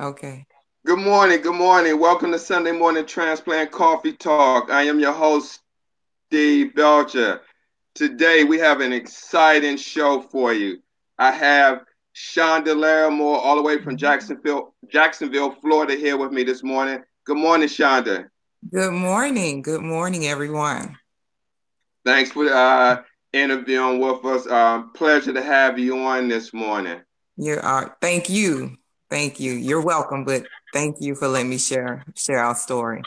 Okay. Good morning. Good morning. Welcome to Sunday Morning Transplant Coffee Talk. I am your host, Steve Belcher. Today we have an exciting show for you. I have Shonda Larramore all the way from Jacksonville, Florida, here with me this morning. Good morning, Shonda. Good morning. Good morning, everyone. Thanks for interviewing with us. Pleasure to have you on this morning. Thank you. Thank you. You're welcome, but thank you for letting me share our story.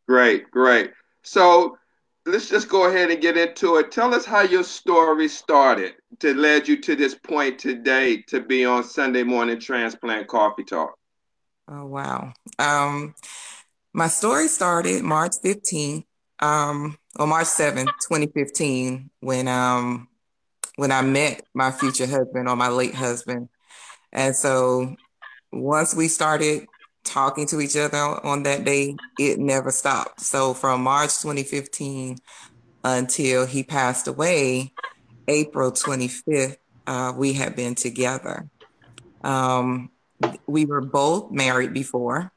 Great, great. So let's just go ahead and get into it. Tell us how your story started to lead you to this point today to be on Sunday Morning Transplant Coffee Talk. Oh, wow. My story started March 15th, or March 7th, 2015, when I met my future husband or my late husband. And so once we started talking to each other on that day, it never stopped. So from March 2015 until he passed away, April 25th, we had been together. Um, we were both married before,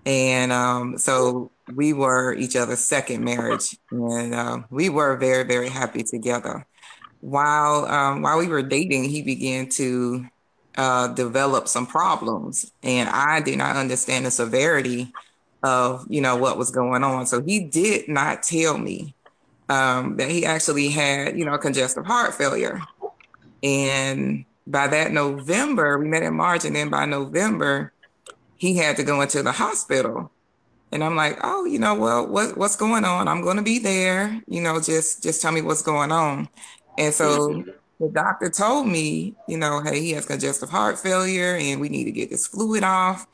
and so we were each other's second marriage, and we were very, very happy together. While we were dating, he began to develop some problems, and I did not understand the severity of what was going on. So he did not tell me that he actually had congestive heart failure. And by that November, we met in March, and then by November, he had to go into the hospital. And I'm like, oh, well, what's going on? I'm going to be there. Just tell me what's going on. And so Mhm. the doctor told me, hey, he has congestive heart failure, and we need to get this fluid off.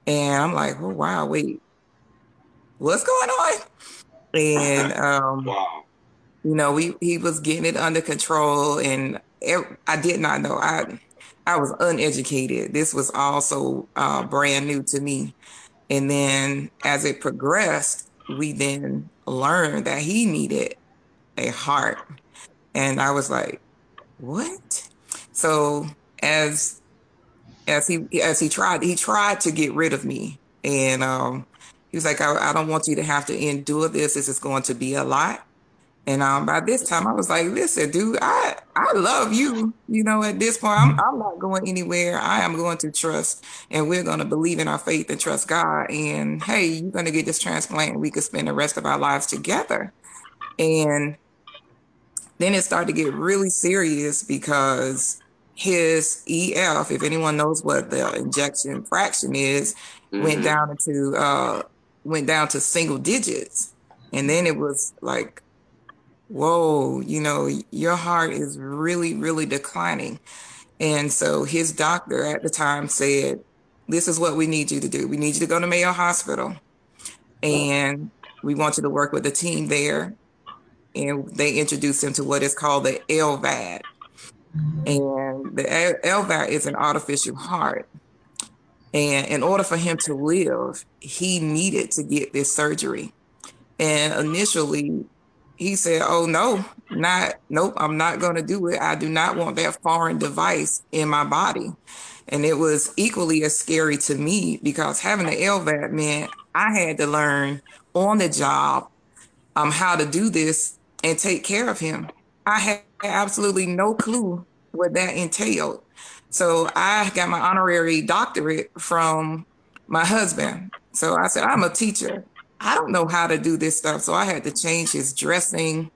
And I'm like, oh wow, wait, what's going on? And Wow. we he was getting it under control, and I did not know. I was uneducated. This was also brand new to me. And then as it progressed, we then learned that he needed a heart. And I was like, what? So as he tried to get rid of me. And he was like, I don't want you to have to endure this. This is going to be a lot. And by this time, I was like, listen, dude, I love you. At this point, I'm not going anywhere. I am going to trust, and we're going to believe in our faith and trust God. And hey, you're going to get this transplant, and we could spend the rest of our lives together. And then it started to get really serious because his EF, if anyone knows what the injection fraction is, went Hmm. down into went down to single digits. And then it was like, whoa, your heart is really, really declining. And so his doctor at the time said, this is what we need you to do. We need you to go to Mayo Hospital, and we want you to work with the team there. And they introduced him to what is called the LVAD. And the LVAD is an artificial heart. And in order for him to live, he needed to get this surgery. And initially, he said, "Oh no, nope, I'm not going to do it. I do not want that foreign device in my body." And it was equally as scary to me because having the LVAD meant I had to learn on the job how to do this and take care of him. I had absolutely no clue what that entailed. So I got my honorary doctorate from my husband. So I said, I'm a teacher. I don't know how to do this stuff. So I had to change his dressing,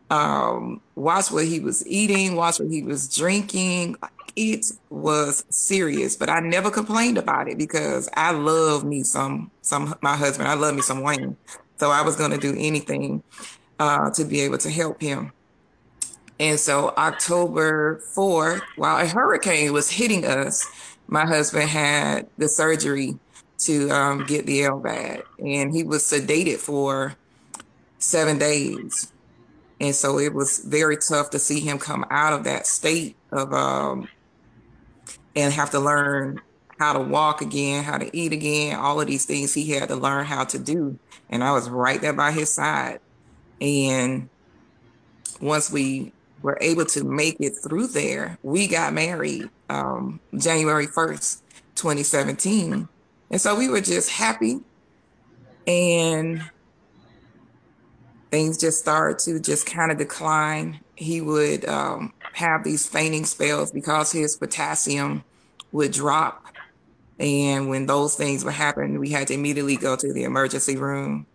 watch what he was eating, watch what he was drinking. It was serious, but I never complained about it because I love me some my husband. I love me some Wayne. So I was going to do anything to be able to help him. And so October 4th, while a hurricane was hitting us, my husband had the surgery to get the LVAD, and he was sedated for 7 days. And so it was very tough to see him come out of that state of and have to learn how to walk again, how to eat again, all of these things he had to learn how to do. And I was right there by his side. And once we were able to make it through there, we got married January 1st. 2017. And so we were just happy, and things just started to just kind of decline. He would have these fainting spells because his potassium would drop. And when those things would happen, we had to immediately go to the emergency room.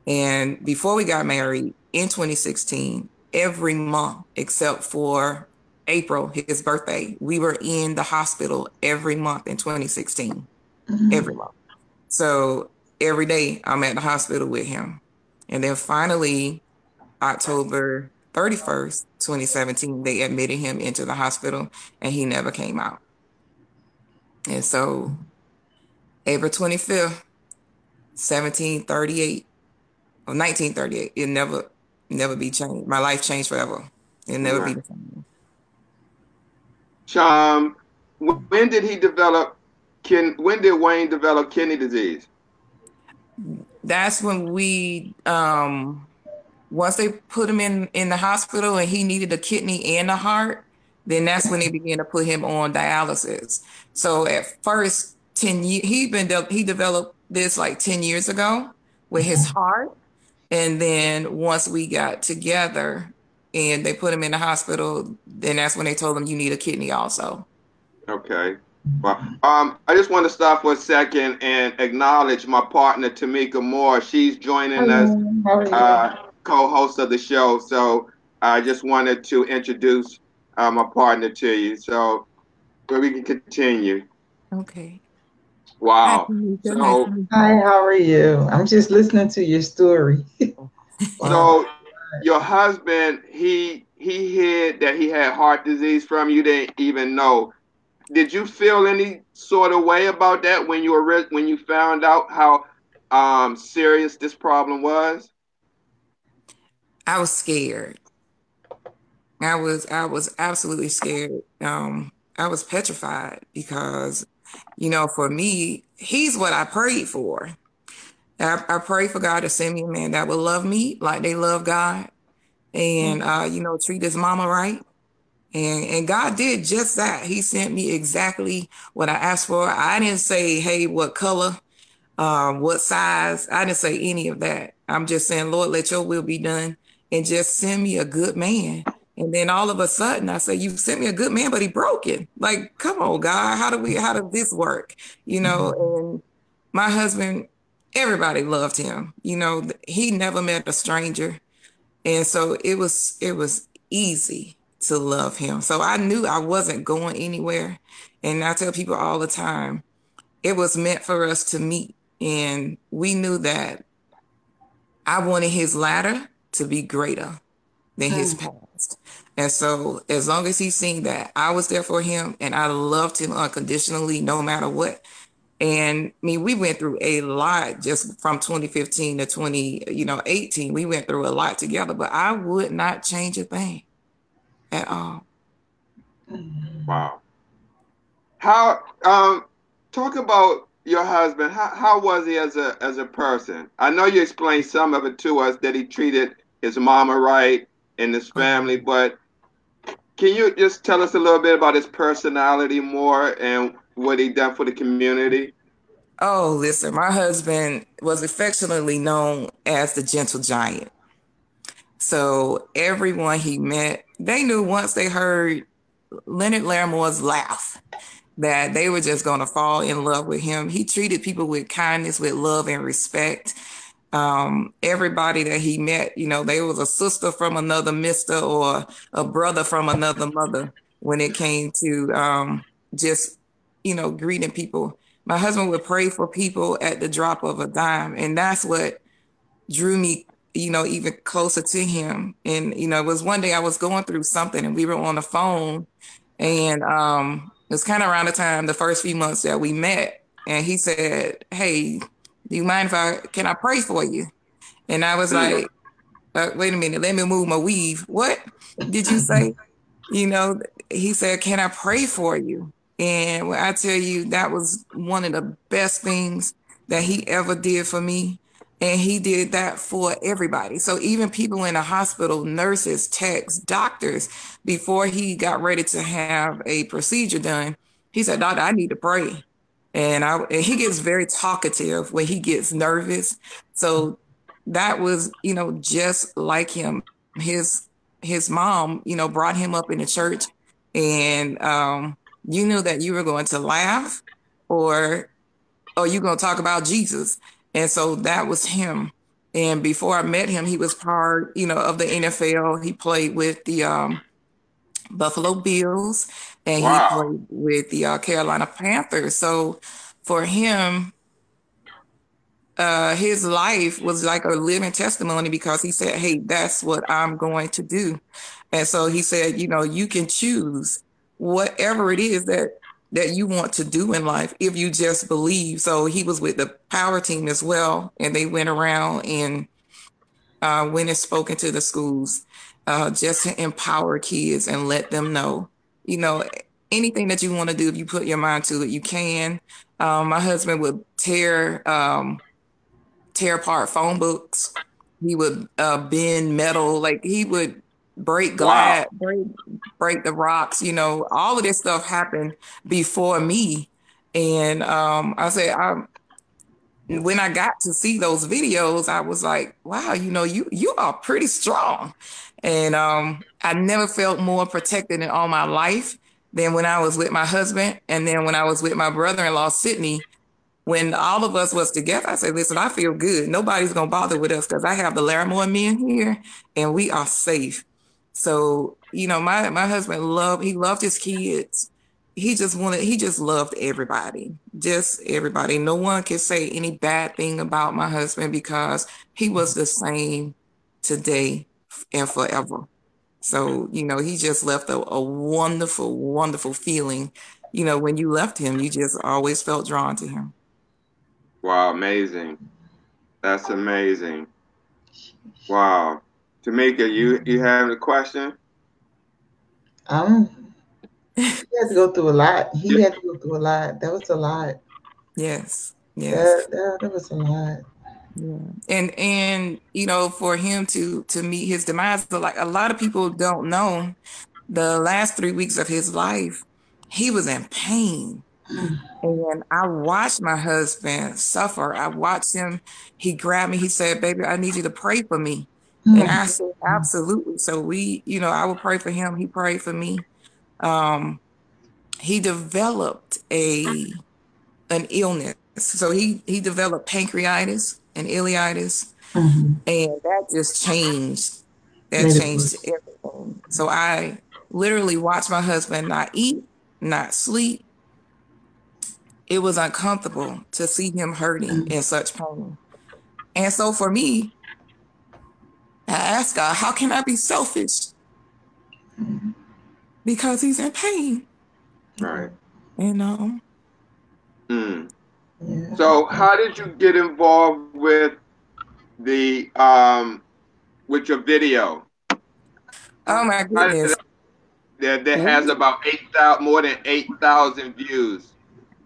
And before we got married in 2016, every month except for April, his birthday, we were in the hospital every month in 2016, every month. So every day I'm at the hospital with him. And then finally, October 31st, 2017, they admitted him into the hospital and he never came out. And so April 25th, 1738, or 1938, it never be changed. My life changed forever. It'll never be the same. When did he develop when did Wayne develop kidney disease? That's when we once they put him in the hospital and he needed a kidney and a heart, then that's when they began to put him on dialysis. So at first 10 years he developed this like 10 years ago with his heart. And then once we got together and they put him in the hospital, then that's when they told him you need a kidney also. Okay. Well, I just want to stop for a second and acknowledge my partner Tamika Moore. She's joining us, co-host of the show. So I just wanted to introduce my partner to you, so we can continue. Okay. Wow. Hi, how are you? I'm just listening to your story. So your husband, he hid that he had heart disease from you. Didn't even know. Did you feel any sort of way about that when you found out how serious this problem was? I was scared. I was absolutely scared. I was petrified because, for me, he's what I prayed for. I prayed for God to send me a man that would love me like they love God, and treat his mama right. And God did just that. He sent me exactly what I asked for. I didn't say, hey, what color, what size. I didn't say any of that. I'm just saying, Lord, let your will be done and just send me a good man. And then all of a sudden I say, you sent me a good man, but he broken. Like, come on, God, how does this work? And my husband, everybody loved him. He never met a stranger. And so it was easy to love him. So I knew I wasn't going anywhere. And I tell people all the time, it was meant for us to meet. And we knew that I wanted his ladder to be greater than his past. And so as long as he's seen that, I was there for him and I loved him unconditionally, no matter what. And I mean, we went through a lot just from 2015 to 2018. We went through a lot together, but I would not change a thing at all. Wow. How talk about your husband. How was he as a person? I know you explained some of it to us, that he treated his mama right and his family, but can you just tell us a little bit about his personality more and what he done for the community? Oh, listen, my husband was affectionately known as the gentle giant. So everyone he met, they knew once they heard Leonard Larramore's laugh that they were just going to fall in love with him. He treated people with kindness, with love and respect. Everybody that he met, they was a sister from another mister or a brother from another mother when it came to just, greeting people. My husband would pray for people at the drop of a dime. And that's what drew me, even closer to him. And, it was one day I was going through something and we were on the phone, and it was kind of around the time, the first few months that we met. And he said, hey, do you mind can I pray for you? And I was like, wait a minute, let me move my weave. What did you say? He said, can I pray for you? And when I tell you, that was one of the best things that he ever did for me. And he did that for everybody. So even people in the hospital, nurses, techs, doctors, before he got ready to have a procedure done, he said, Doctor, I need to pray. And he gets very talkative when he gets nervous. So that was, just like him. His mom, brought him up in the church, and you knew that you were going to laugh, or you going to talk about Jesus. And so that was him. And before I met him, he was part, of the NFL. He played with the Buffalo Bills, and he Wow. played with the Carolina Panthers. So for him, his life was like a living testimony, because he said, "Hey, that's what I'm going to do." And so he said, you can choose whatever it is that you want to do in life if you just believe. So he was with the power team as well, and they went around and went and spoken to the schools, just to empower kids and let them know, you know, anything that you want to do, if you put your mind to it, you can. My husband would tear apart phone books. He would bend metal, like he would break Wow. glass, break the rocks. All of this stuff happened before me. And I said, when I got to see those videos, I was like, wow, you are pretty strong. And I never felt more protected in all my life than when I was with my husband. And then when I was with my brother-in-law, Sydney, when all of us was together, I said, listen, I feel good. Nobody's going to bother with us, because I have the Larramore men here and we are safe. So, my husband he loved his kids. He just loved everybody, just everybody. No one can say any bad thing about my husband, because he was the same today and forever. So, he just left a wonderful, wonderful feeling. When you left him, you just always felt drawn to him. Wow, amazing. That's amazing. Wow. Tamika, you have a question? He had to go through a lot. He Yeah. had to go through a lot. That was a lot. Yes, That yes. that, that was a lot. Yeah. And for him to meet his demise, so like a lot of people don't know, the last 3 weeks of his life, he was in pain. And I watched my husband suffer. I watched him. He grabbed me. He said, "Baby, I need you to pray for me." And I said, "Absolutely." So I would pray for him. He prayed for me. Um, he developed an illness. So he developed pancreatitis and ileitis, Mhm. and that just changed. That Made it changed worse. everything. So I literally watched my husband not eat, not sleep. It was uncomfortable to see him hurting in such pain. And so for me, I asked God, how can I be selfish? Because he's in pain. Right. And Mm. Yeah. So how did you get involved the with your video? oh my How did goodness. that has about 8,000, more than 8,000 views?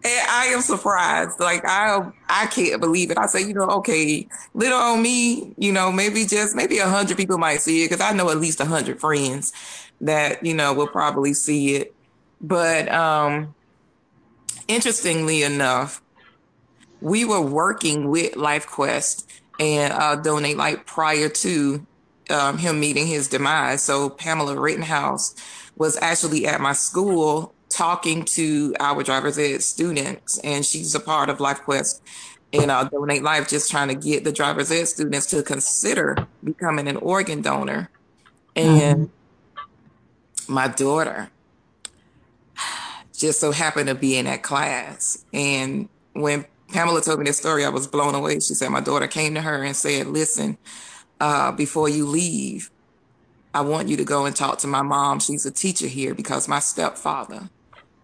And I am surprised. Like I can't believe it. I say, okay, little on me, maybe 100 people might see it, because I know at least 100 friends that will probably see it. But interestingly enough, we were working with LifeQuest and Donate Light prior to him meeting his demise. So Pamela Rittenhouse was actually at my school talking to our driver's ed students, and she's a part of LifeQuest and Donate Life, just trying to get the driver's ed students to consider becoming an organ donor. And Mhm. my daughter just so happened to be in that class. And when Pamela told me this story, I was blown away. She said my daughter came to her and said, listen, before you leave, I want you to go and talk to my mom. She's a teacher here, because my stepfather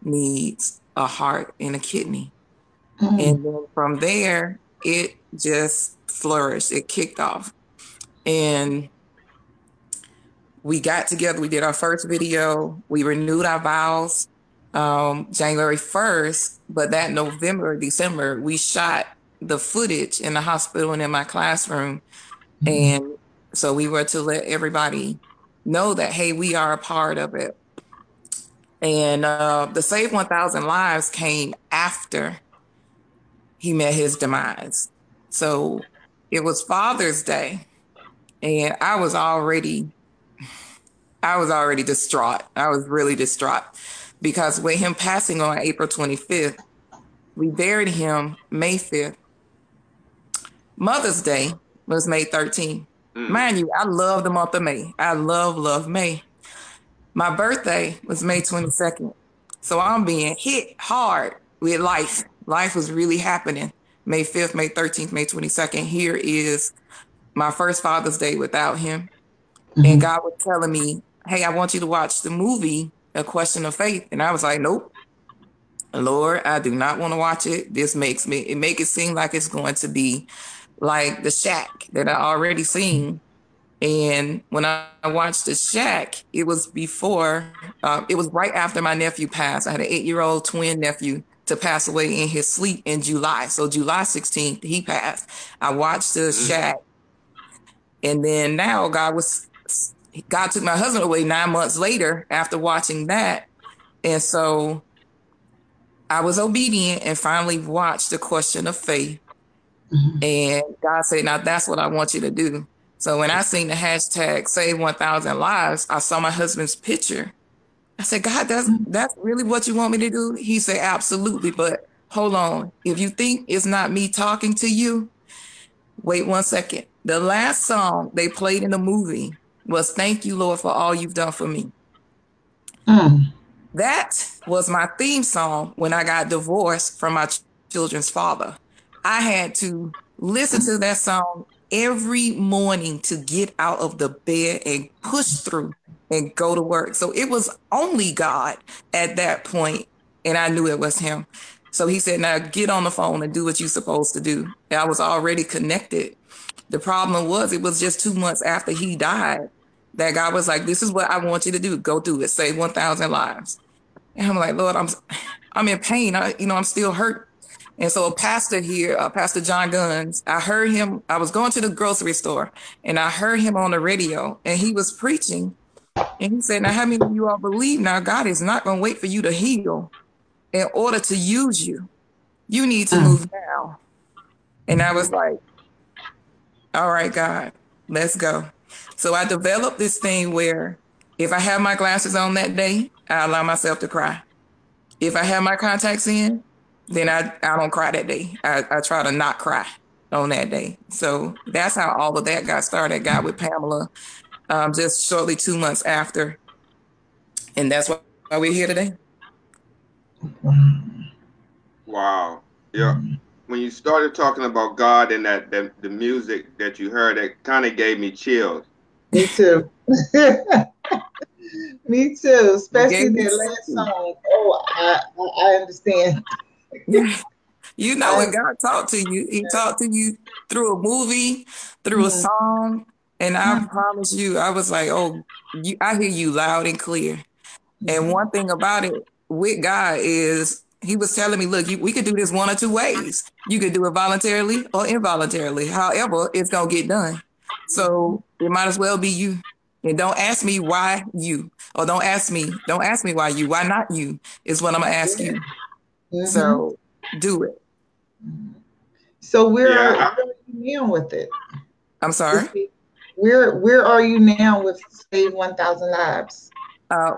needs a heart and a kidney. Mhm. And then from there, it just flourished. It kicked off. And we got together. We did our first video. We renewed our vows January 1st, but that November, December, we shot the footage in the hospital and in my classroom. And so we were to let everybody know that, hey, we are a part of it. And the Save 1,000 Lives came after. he met his demise. So it was Father's Day, and I was already distraught. I was really distraught because with him passing on April 25th, we buried him May 5th. Mother's Day was May 13th. Mind you, I love the month of May. I love May. My birthday was May 22nd. So I'm being hit hard with life. Life was really happening. May 5th, May 13th, May 22nd. Here is my first Father's Day without him. And God was telling me, hey, I want you to watch the movie, A Question of Faith. And I was like, nope, Lord, I do not want to watch it. This makes it seem like it's going to be like The Shack that I already seen. And when I watched The Shack, it was it was right after my nephew passed. I had an 8-year-old twin nephew to pass away in his sleep in July. So July 16th, he passed. I watched The Shack. And then now God took my husband away 9 months later after watching that. And so I was obedient and finally watched The Question of Faith. And God said, now that's what I want you to do. So when I seen the hashtag Save 1,000 Lives, I saw my husband's picture. I said, God, that's really what you want me to do? He said, absolutely. But hold on. If you think it's not me talking to you, wait 1 second. The last song they played in the movie was Thank You, Lord, for All You've Done for Me. That was my theme song when I got divorced from my children's father. I had to listen to that song every morning to get out of the bed and push through and go to work. So it was only God at that point, and I knew it was him. So he said, now get on the phone and do what you're supposed to do. And I was already connected. The problem was it was just 2 months after he died that God was like, this is what I want you to do. Go do it. Save 1,000 lives. And I'm like, Lord, I'm in pain. I'm still hurt. And so a pastor here, Pastor John Guns, I heard him. I was going to the grocery store and I heard him on the radio and he was preaching. And he said, now, how many of you all believe now God is not going to wait for you to heal in order to use you? You need to move now. And I was like, all right, God, let's go. So I developed this thing where if I have my glasses on that day, I allow myself to cry. If I have my contacts in, then I don't cry that day. I try to not cry on that day. So that's how all of that got started. Got with Pamela just shortly 2 months after. And that's why we're here today. Wow. Yeah. When you started talking about God and the music that you heard, it kind of gave me chills. Me too. Me too, especially that last song. Oh, I understand. You know, when God talked to you, he talked to you through a movie, through a song. And I promise you, I was like, oh, I hear you loud and clear. And one thing about it with God is he was telling me, look, we could do this one or two ways. You could do it voluntarily or involuntarily. However, it's going to get done. So it might as well be you. And don't ask me why you, or don't ask me why you, why not you is what I'm going to ask you. So do it. So where are you now with it? I'm sorry? Where are you now with Save 1,000 Lives?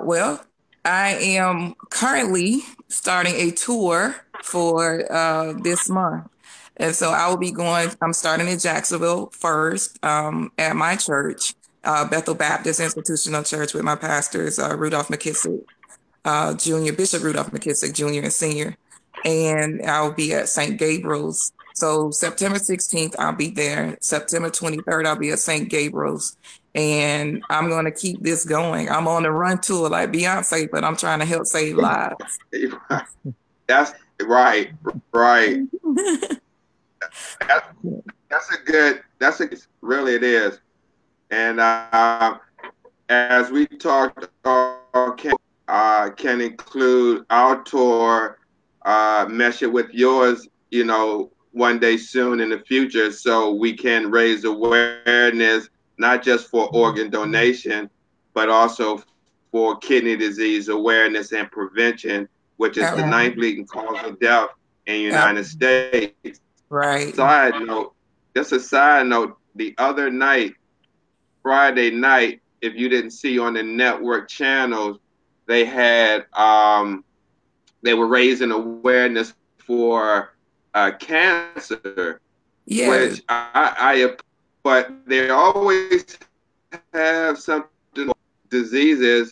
Well, I am currently starting a tour for this month. And so I will be I'm starting in Jacksonville first at my church, Bethel Baptist Institutional Church with my pastors, Rudolph McKissick, Jr., Bishop Rudolph McKissick, Jr. and Senior. And I'll be at St. Gabriel's. So September 16th, I'll be there. September 23rd, I'll be at St. Gabriel's. And I'm going to keep this going. I'm on the run tour like Beyonce, but I'm trying to help save lives. That's right. Really it is. And as we talked, can include our tour, mesh it with yours, one day soon in the future, so we can raise awareness, not just for organ donation, but also for kidney disease awareness and prevention, which is the 9th leading cause of death in the United Absolutely. States. Right. Side note, just a side note, the other night, Friday night, if you didn't see on the network channels, they had they were raising awareness for cancer, Yeah. which but they always have something diseases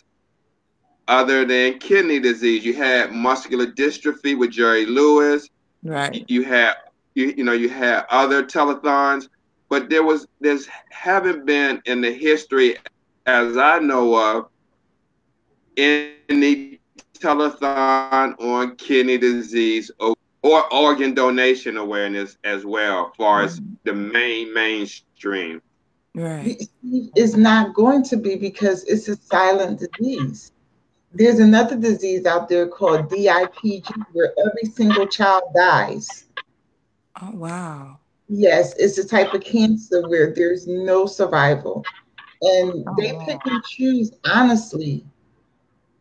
other than kidney disease. You had muscular dystrophy with Jerry Lewis. Right. You had you had other telethons, but there's haven't been in the history as I know of any telethon on kidney disease or organ donation awareness as well, as far as Right. the mainstream. Right. It's not going to be because it's a silent disease. There's another disease out there called DIPG where every single child dies. Oh, wow. Yes, it's a type of cancer where there's no survival. And Oh, they pick wow. and choose, honestly,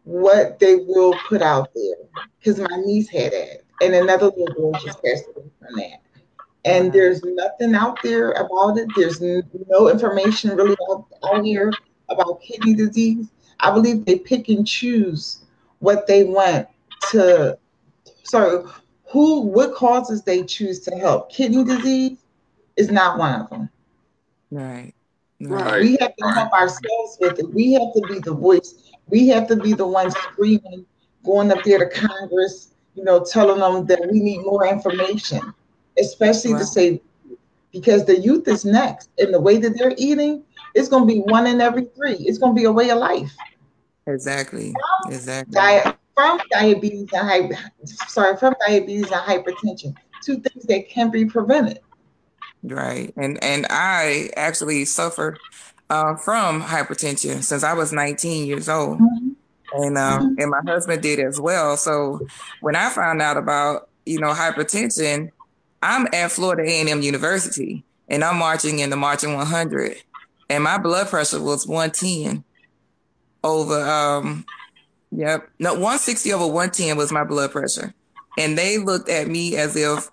what they will put out there. Because my niece had it, and another little girl just passed away from that. And Wow. there's nothing out there about it. There's no information really out here about kidney disease. I believe they pick and choose what they want to. So, what causes they choose to help? Kidney disease is not one of them. Right. Right. Right, We have to right, help ourselves with it. We have to be the voice. We have to be the ones screaming, going up there to Congress, telling them that we need more information, especially to Right. say, because the youth is next. And the way that they're eating, it's going to be one in every three. It's going to be a way of life. Exactly. Exactly. From diabetes and hypertension, two things that can be prevented. Right. And I actually suffer from hypertension since I was 19 years old. Mhm, And my husband did as well. So when I found out about, hypertension, I'm at Florida A&M University and I'm marching in the Marching 100 and my blood pressure was 110 over yep. No, 160 over 110 was my blood pressure. And they looked at me as if,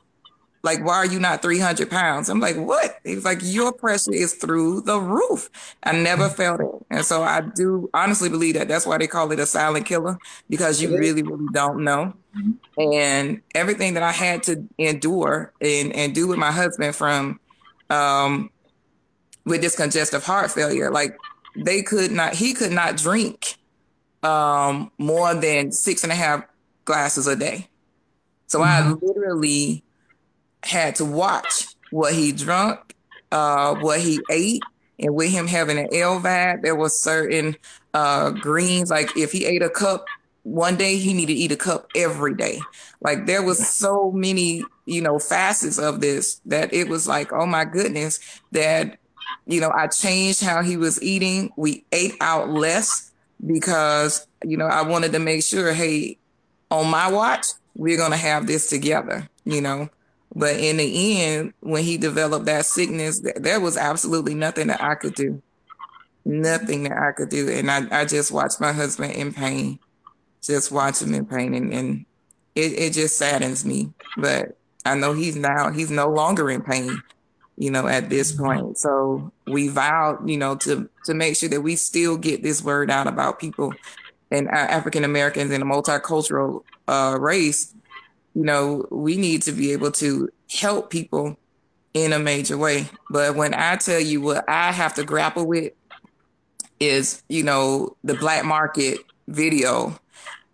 like, why are you not 300 pounds? I'm like, what? He was like, your pressure is through the roof. I never felt it. And so I do honestly believe that that's why they call it a silent killer, because it you is. really, really don't know. Mhm, And everything that I had to endure and do with my husband from um, with this congestive heart failure, like he could not drink more than 6.5 glasses a day. So I mhm, literally had to watch what he drank, what he ate, and with him having an LVAD, there was certain greens. Like if he ate a cup one day, he needed to eat a cup every day. Like there was so many, facets of this that it was like, oh my goodness, that I changed how he was eating. We ate out less because I wanted to make sure, hey, on my watch, we're gonna have this together. But in the end, when he developed that sickness, there was absolutely nothing that I could do. Nothing that I could do. And I just watched my husband in pain, just watch him in pain. And it just saddens me. But I know he's no longer in pain, at this point. So we vowed, to make sure that we still get this word out about people and African Americans in a multicultural race. We need to be able to help people in a major way. But when I tell you what I have to grapple with is, the black market video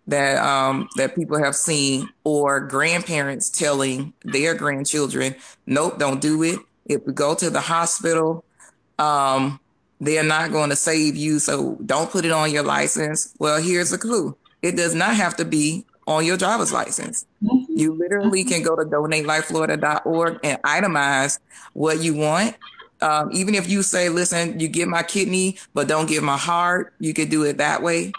that people have seen, or grandparents telling their grandchildren, nope, don't do it. If we go to the hospital, um, they're not going to save you, so don't put it on your license. Well, here's a clue. It does not have to be on your driver's license. mhm, You literally can go to donatelifeflorida.org and itemize what you want. Even if you say, listen, you give my kidney, but don't give my heart, you could do it that way.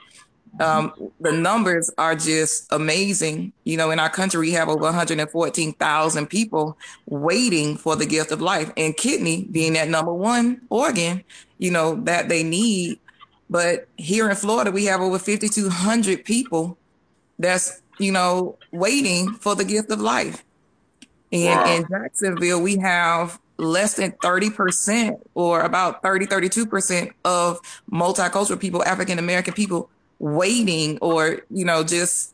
The numbers are just amazing. In our country, we have over 114,000 people waiting for the gift of life, and kidney being that number one organ, that they need. But here in Florida, we have over 5,200 people that's, waiting for the gift of life. And Wow. in Jacksonville, we have less than 30% or about 32% of multicultural people, African American people waiting or, just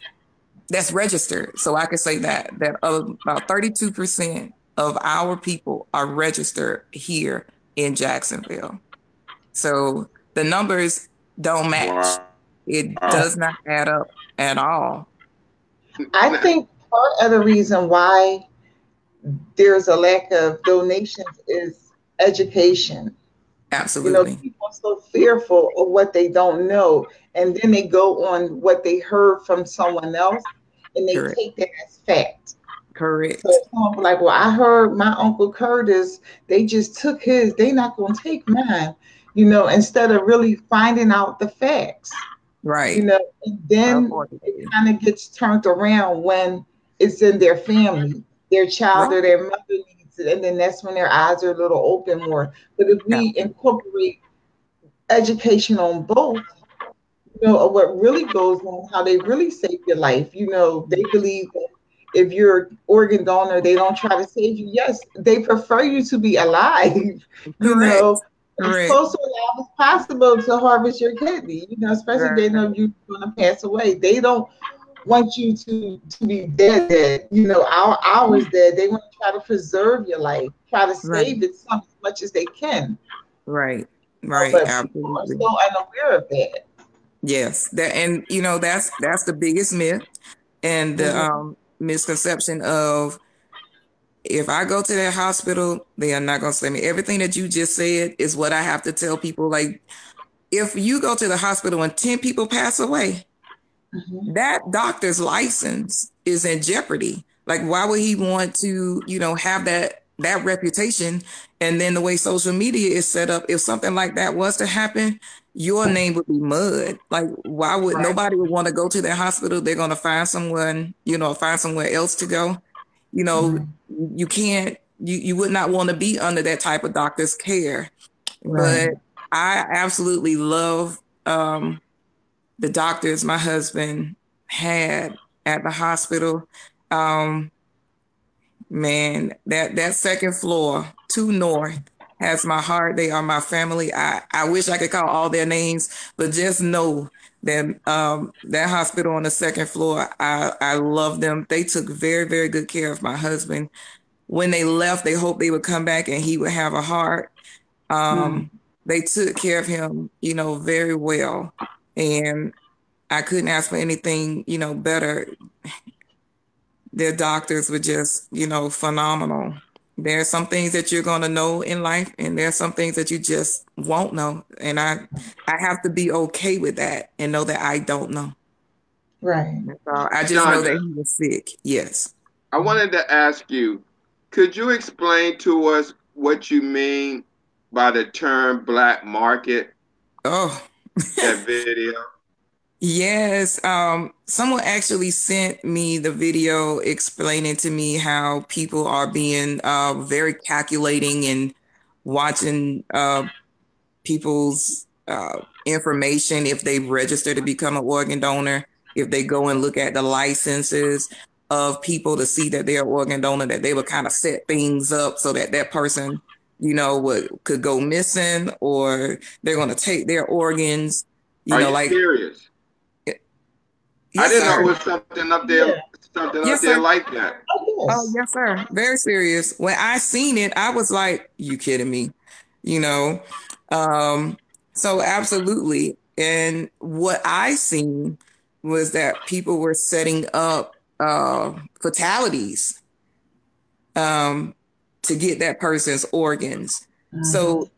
that's registered. So I could say that about 32% of our people are registered here in Jacksonville. So the numbers don't match. Wow. It does not add up at all. I think part of the reason why there's a lack of donations is education. Absolutely. People are so fearful of what they don't know, and then they go on what they heard from someone else, and they Correct. take that as fact. So Correct. someone be like, "Well, I heard my Uncle Curtis. They just took his. They not gonna take mine." Instead of really finding out the facts. Right. And then it Unfortunately. kind of gets turned around when it's in their family, their child Right. or their mother needs it, and then that's when their eyes are a little open more. But if we Absolutely. incorporate education on both, of what really goes on, how they really save your life. They believe that if you're an organ donor, they don't try to save you. Yes, they prefer you to be alive, Correct. as Correct. close to alive as possible to harvest your kidney, especially if they Right. know you're going to pass away. They don't want you to be dead, dead, hours dead. They want to try to preserve your life, try to Right. save it as much as they can. Right. Right. But people are Absolutely. so unaware of that. Yes. And that's the biggest myth and the Mhm. misconception of if I go to that hospital, they are not going to save me. Everything that you just said is what I have to tell people. Like, if you go to the hospital and 10 people pass away, Mhm. that doctor's license is in jeopardy. Like, why would he want to, have that reputation? And then the way social media is set up, if something like that was to happen, your name would be mud. Like, why would Right. nobody would want to go to that hospital? They're going to find someone, find somewhere else to go. Right. You can't, you would not want to be under that type of doctor's care. Right. But I absolutely love the doctors my husband had at the hospital. Um, Man, that second floor, 2 North, has my heart. They are my family. I wish I could call all their names, but just know that that hospital on the second floor, I love them. They took very, very good care of my husband. When they left, they hoped they would come back and he would have a heart. Mm. Um, they took care of him, very well. And I couldn't ask for anything, better. Their doctors were just, phenomenal. There are some things that you're going to know in life, and there are some things that you just won't know. And I have to be okay with that and know that I don't know. Right. That's all. I just know that Shonda, he was sick. Yes. I wanted to ask you, could you explain to us what you mean by the term black market, Oh, that video? yes. Someone actually sent me the video explaining to me how people are being very calculating and watching people's information if they register to become an organ donor, if they go and look at the licenses of people to see that they're an organ donor, that they would kind of set things up so that that person, could go missing or they're going to take their organs, Are you like, serious? I yes, didn't know it sir. was Yeah. something up Yes, there sir. like that. Oh, Oh, yes. yes, sir. Very serious. When I seen it, I was like, you kidding me? You know? Um, so absolutely. And what I seen was that people were setting up fatalities um to get that person's organs. Mhm. So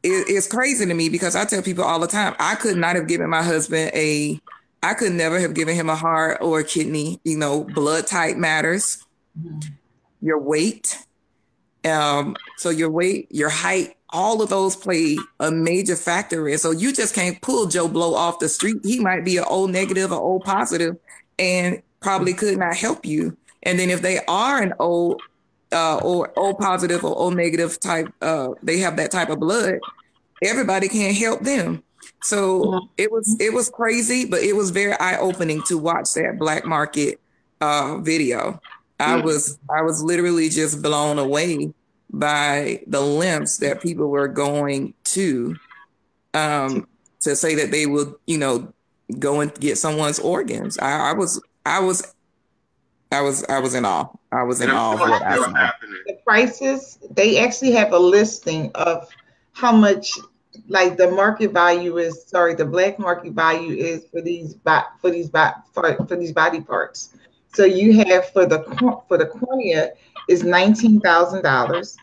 it's crazy to me because I tell people all the time, I could not have given my husband I could never have given him a heart or a kidney. Blood type matters, Mhm. your weight. So your weight, your height, all of those play a major factor in. So you just can't pull Joe Blow off the street. He might be an O negative or O positive and probably could not help you. And then if they are an O or O positive or O negative type, they have that type of blood, everybody can't help them. So it was crazy, but it was very eye opening to watch that black market video. I was literally just blown away by the lengths that people were going um, to say that they will, go and get someone's organs. I was in awe. I was And in I'm awe of sure it's what I still saw. happening. The prices, they actually have a listing of how much, like the market value is, sorry, the black market value is for these body parts. So you have for the cornea is $19,000.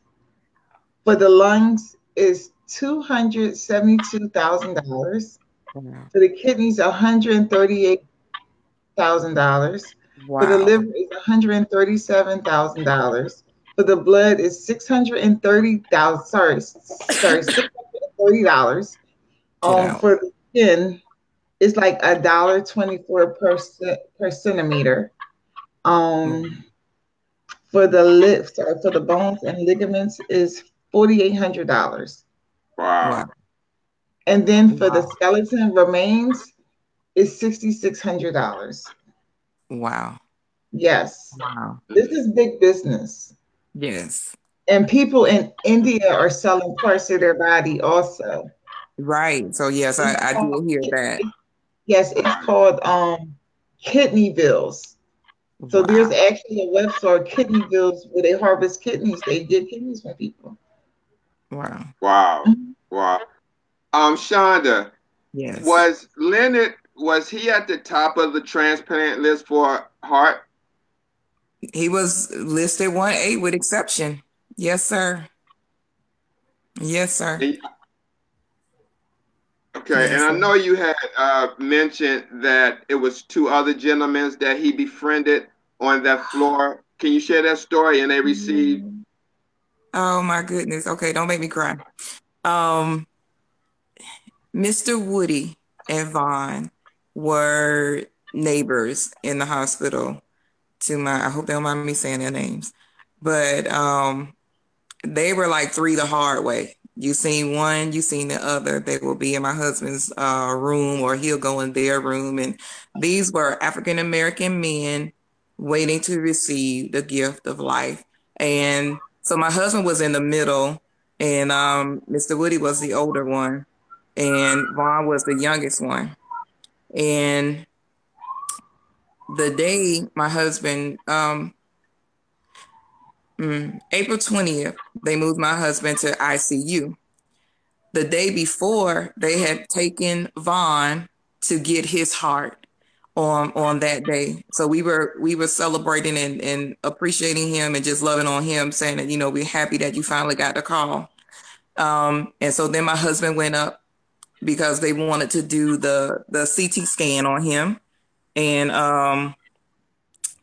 For the lungs is $272,000. Wow. For the kidneys, $138,000. For the Wow. liver is $137,000. For the blood is 630,000. Sorry, $630. Get out. For the skin, it's like $1.24 per centimeter. Um, for the lips, or for the bones and ligaments is $4,800. Wow. Wow. And then for the Wow. skeleton remains is $6,600. Wow. Yes, Wow. this is big business. Yes. And people in India are selling parts of their body also. Right. So yes, It's I did called, hear that. yes, it's Right. called kidney bills. So there's Wow. actually a website, Kidney Bills, where they harvest kidneys. They get kidneys from people. Wow. Wow. Mhm. Wow. Shonda, Yes. was he at the top of the transplant list for heart? He was listed 1A with exception. Yes, sir. Yes, sir. And- okay, and Yes, I sir. know you had mentioned that it was two other gentlemen that he befriended on that floor. Can you share that story? And they received. Oh my goodness. Okay, don't make me cry. Um, Mr. Woody and Vaughn were neighbors in the hospital to my, I hope they don't mind me saying their names, but they were like three the hard way. You seen one, you seen the other. They will be in my husband's room or he'll go in their room. And these were African American men waiting to receive the gift of life. And so my husband was in the middle and Mr. Woody was the older one and Vaughn was the youngest one. And the day my husband, April 20th, they moved my husband to ICU. The day before, they had taken Vaughn to get his heart on that day. So we were celebrating and appreciating him and just loving on him, saying that, we're happy that you finally got the call. And so then my husband went up because they wanted to do the CT scan on him. And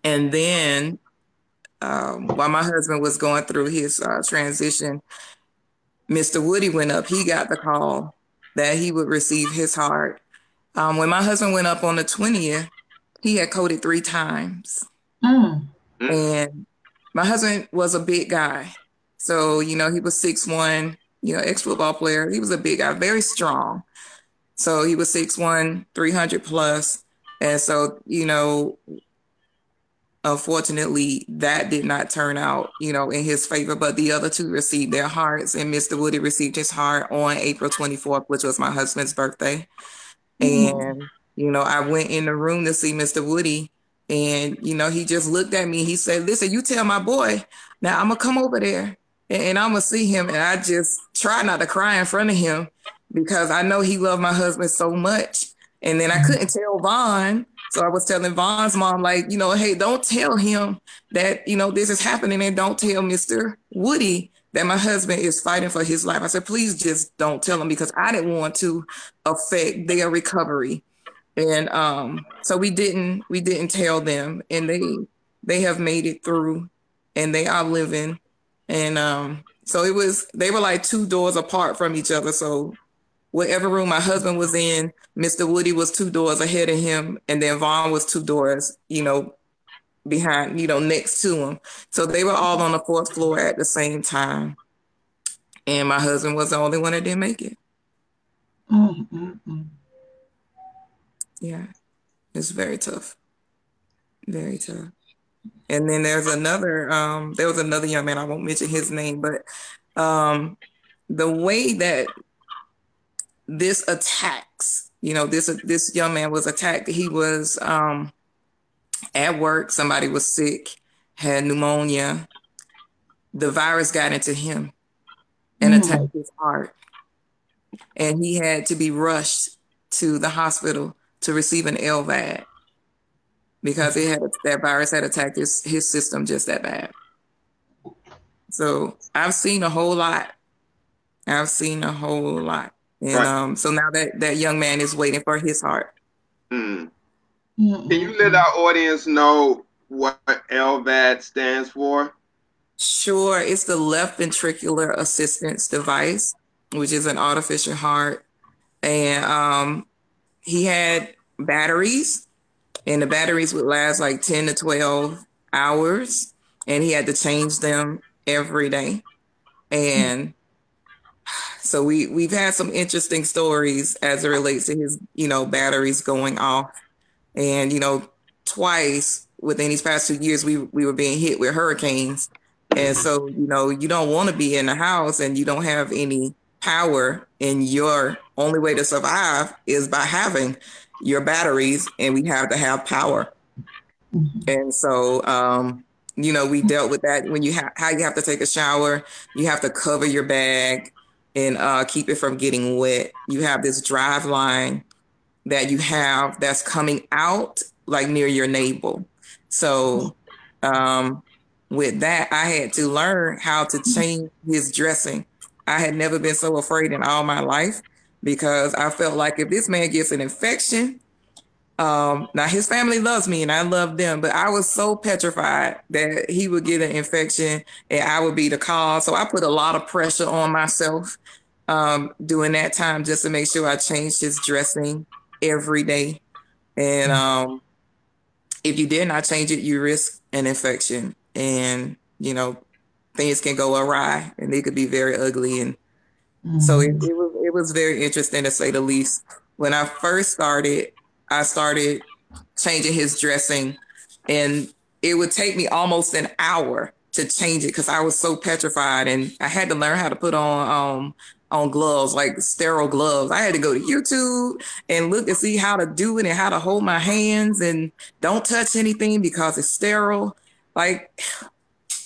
then while my husband was going through his transition, Mr. Woody went up. He got the call that he would receive his heart. When my husband went up on the 20th, he had coded 3 times. Mm. Mm, And my husband was a big guy. So, he was 6'1", ex-football player. He was a big guy, very strong. So he was 6'1", 300 plus. And so, unfortunately, that did not turn out, in his favor, but the other two received their hearts, and Mr. Woody received his heart on April 24th, which was my husband's birthday. Mm. And, I went in the room to see Mr. Woody, and, he just looked at me. He said, "Listen, you tell my boy, now I'm going to come over there and I'm going to see him." And I just tried not to cry in front of him because I know he loved my husband so much. And then I couldn't tell Vaughn. So I was telling Vaughn's mom, like, hey, don't tell him that, this is happening, and don't tell Mr. Woody that my husband is fighting for his life. I said, please just don't tell him because I didn't want to affect their recovery. And so we didn't tell them, and they have made it through and they are living. And so they were like two doors apart from each other. So whatever room my husband was in, Mr. Woody was two doors ahead of him, and then Vaughn was two doors, behind, next to him. So they were all on the fourth floor at the same time. And my husband was the only one that didn't make it. Mm. Mm. Mm. Yeah, it's very tough. Very tough. And then there was another young man, I won't mention his name, but the way that this attacks, this young man was attacked. He was at work, somebody was sick, had pneumonia. The virus got into him and attacked his heart. And he had to be rushed to the hospital to receive an LVAD because that virus had attacked his system just that bad. So I've seen a whole lot. And Right. so now that young man is waiting for his heart. Mm. Can you let our audience know what LVAD stands for? Sure, it's the left ventricular assistance device, which is an artificial heart. And he had batteries, and the batteries would last like 10 to 12 hours, and he had to change them every day. And so we've had some interesting stories as it relates to his, batteries going off. And, twice within these past 2 years, we were being hit with hurricanes. And so, you don't want to be in the house and you don't have any power, and your only way to survive is by having your batteries, and we have to have power. And so, we dealt with that when how you have to take a shower, you have to cover your bag and keep it from getting wet. You have this drive line that you have that's coming out like near your navel. So with that, I had to learn how to change his dressing. I had never been so afraid in all my life because I felt like if this man gets an infection, now his family loves me and I love them, but I was so petrified that he would get an infection and I would be the cause. So I put a lot of pressure on myself during that time just to make sure I changed his dressing every day. And if you did not change it, you risk an infection, and things can go awry and they could be very ugly. And so it was very interesting, to say the least. When I first started, I started changing his dressing, and it would take me almost an hour to change it because I was so petrified, and I had to learn how to put on gloves, like sterile gloves. I had to go to YouTube and look and see how to do it and how to hold my hands and don't touch anything because it's sterile. Like,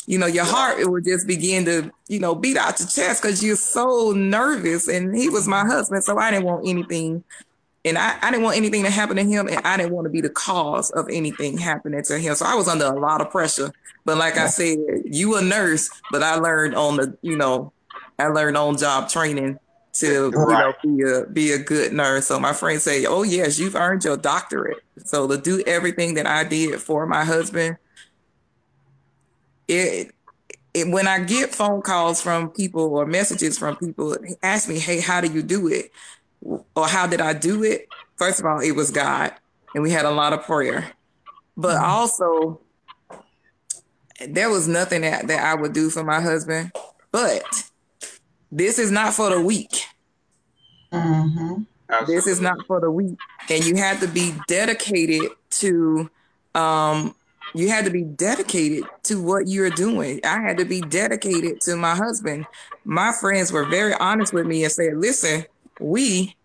your heart, it would just begin to, beat out your chest because you're so nervous. And he was my husband, so I didn't want anything. And I didn't want anything to happen to him, and I didn't want to be the cause of anything happening to him. So I was under a lot of pressure. But like I said, you a nurse, but I learned on job training to, Right. be a good nurse. So my friends say, oh yes, you've earned your doctorate. So to do everything that I did for my husband, when I get phone calls from people or messages from people, ask me, hey, how do you do it? Or how did I do it? First of all, it was God, and we had a lot of prayer. But also, there was nothing that I would do for my husband. But this is not for the weak. This is not for the weak. And you have to be dedicated to what you're doing. I had to be dedicated to my husband. My friends were very honest with me and said, listen, we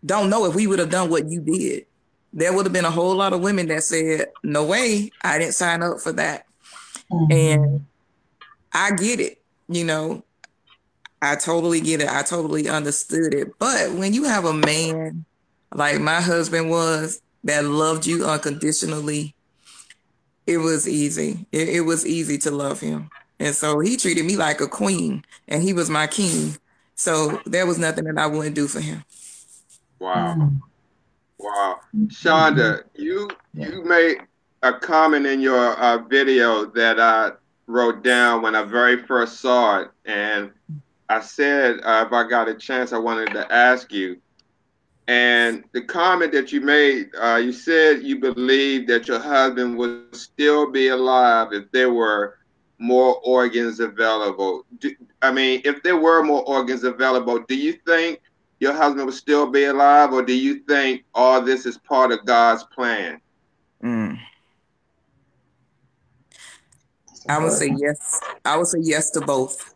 don't know if we would have done what you did. There would have been a whole lot of women that said, no way, I didn't sign up for that. And I get it. I totally get it. I totally understood it. But when you have a man like my husband was, that loved you unconditionally, it was easy. It was easy to love him. And so he treated me like a queen, and he was my king. So there was nothing that I wouldn't do for him. Wow. Wow. Shonda, you made a comment in your video that I wrote down when I very first saw it. And I said, if I got a chance, I wanted to ask you. And the comment that you made, you said you believed that your husband would still be alive if there were more organs available. If there were more organs available, do you think your husband would still be alive, or do you think all this is part of God's plan? I would say yes. I would say yes to both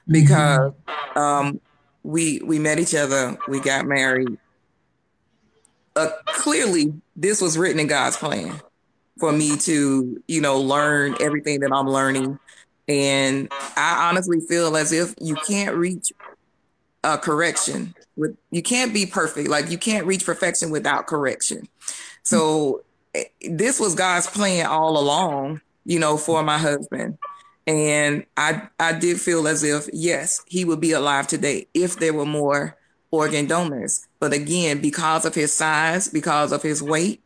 Mm-hmm. because um, we met each other, we got married. Clearly, this was written in God's plan for me to, learn everything that I'm learning. And I honestly feel as if you can't reach a correction you can't be perfect. Like you can't reach perfection without correction. So this was God's plan all along, for my husband. And I did feel as if, yes, he would be alive today if there were more organ donors. But again, because of his size, because of his weight,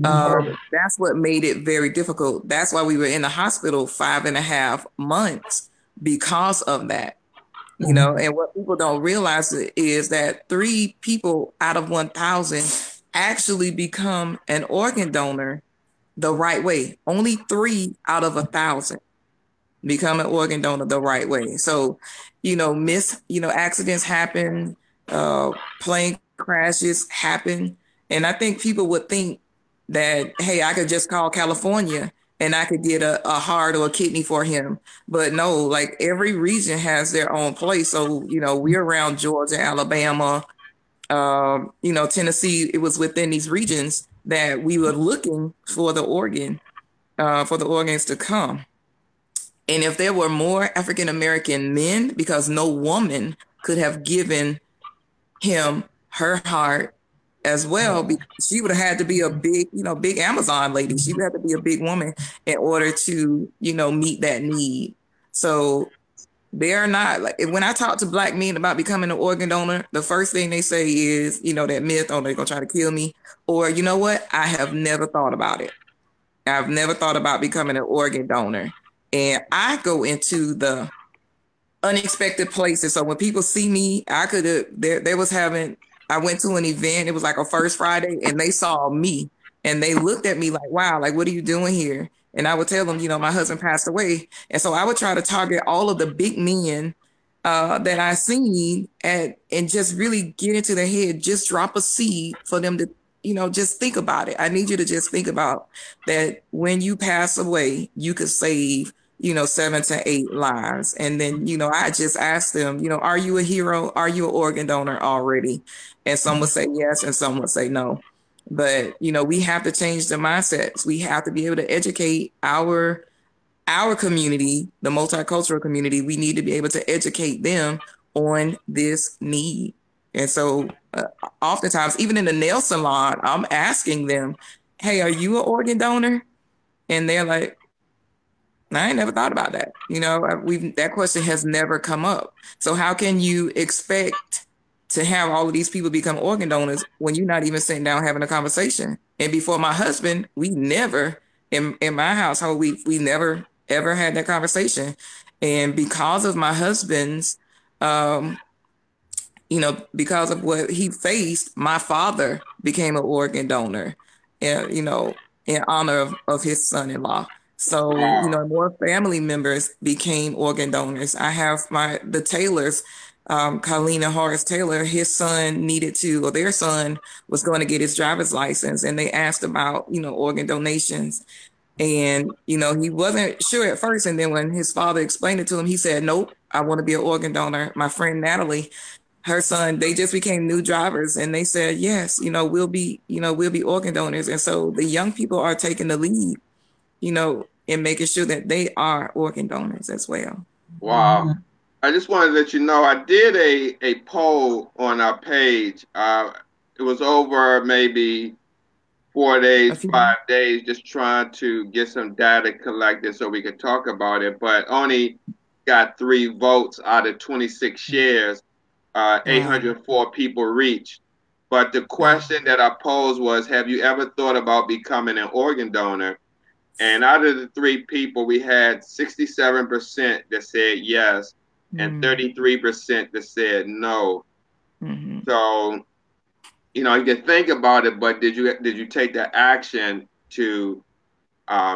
that's what made it very difficult. That's why we were in the hospital 5.5 months because of that. And what people don't realize is that 3 people out of 1,000 actually become an organ donor the right way. Only 3 out of 1,000 become an organ donor the right way. So, accidents happen, plane crashes happen. And I think people would think that, hey, I could just call California and I could get a heart or a kidney for him. But no, like every region has their own place. So, we're around Georgia, Alabama, Tennessee. It was within these regions that we were looking for the for the organs to come. And if there were more African American men, because no woman could have given him her heart as well, because she would have had to be a big, big Amazon lady. She would have to be a big woman in order to, meet that need. So they're not like when I talk to Black men about becoming an organ donor, the first thing they say is, that myth, oh, they're gonna try to kill me. Or you know what? I have never thought about it. I've never thought about becoming an organ donor. And I go into the unexpected places. So when people see me, I could have, there was having, I went to an event, it was like a First Friday, and they saw me and they looked at me like, wow, like, what are you doing here? And I would tell them, my husband passed away. And so I would try to target all of the big men that I seen and just really get into their head, just drop a seed for them to, just think about it. I need you to just think about that when you pass away, you could save 7 to 8 lives. And then, I just asked them, are you a hero? Are you an organ donor already? And some would say yes, and some would say no. But, we have to change the mindsets. We have to be able to educate our community, the multicultural community. We need to be able to educate them on this need. And so oftentimes, even in the nail salon, I'm asking them, hey, are you an organ donor? And they're like, I ain't never thought about that. That question has never come up. So how can you expect to have all of these people become organ donors when you're not even sitting down having a conversation? And before my husband, we never in my household, we never ever had that conversation. And because of my husband's um, because of what he faced, my father became an organ donor, and, in honor of his son-in-law. So, more family members became organ donors. I have the Taylors, Colleen and Horace Taylor, his son needed to, or their son was going to get his driver's license, and they asked about, organ donations. And, he wasn't sure at first. And then when his father explained it to him, he said, nope, I want to be an organ donor. My friend Natalie, her son, they just became new drivers, and they said, yes, we'll be organ donors. And so the young people are taking the lead, in making sure that they are organ donors as well. Wow. I just wanted to let you know I did a poll on our page. It was over maybe 4 days, 5 days, just trying to get some data collected so we could talk about it, but only got 3 votes out of 26 shares. 804 people reached. But the question that I posed was, have you ever thought about becoming an organ donor? And out of the 3 people, we had 67% that said yes and 33% that said no. Mm-hmm. So, you can think about it, but did you take the action to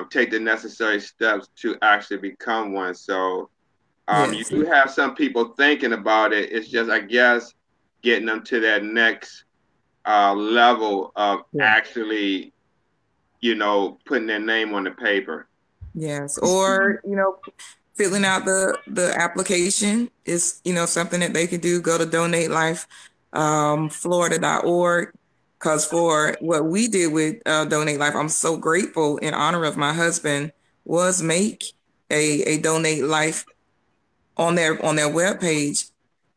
take the necessary steps to actually become one? So you Yes. do have some people thinking about it. It's just, I guess, getting them to that next level of actually, putting their name on the paper. Yes. Or, filling out the application is, something that they could do. Go to donatelife, Florida.org. Because for what we did with Donate Life, I'm so grateful in honor of my husband was make a Donate Life on their webpage.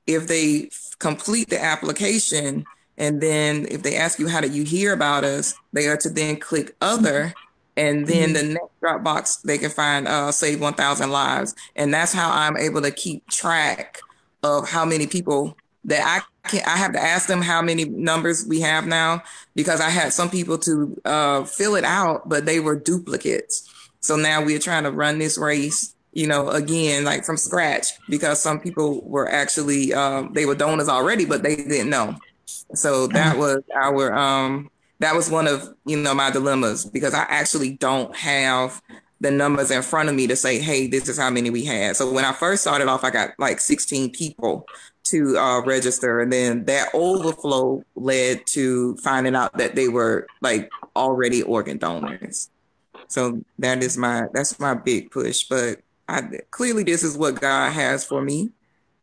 If they complete the application, and then if they ask you how did you hear about us, they are to then click other, and then the next drop box they can find Save 1,000 Lives. And that's how I'm able to keep track of how many people that I have to ask them how many numbers we have now, because I had some people to fill it out, but they were duplicates. So now we're trying to run this race, again, like from scratch, because some people were actually, they were donors already, but they didn't know. So that was that was one of, my dilemmas, because I actually don't have the numbers in front of me to say, hey, this is how many we had. So when I first started off, I got like 16 people to register. And then that overflow led to finding out that they were like already organ donors. So that's my big push. But clearly this is what God has for me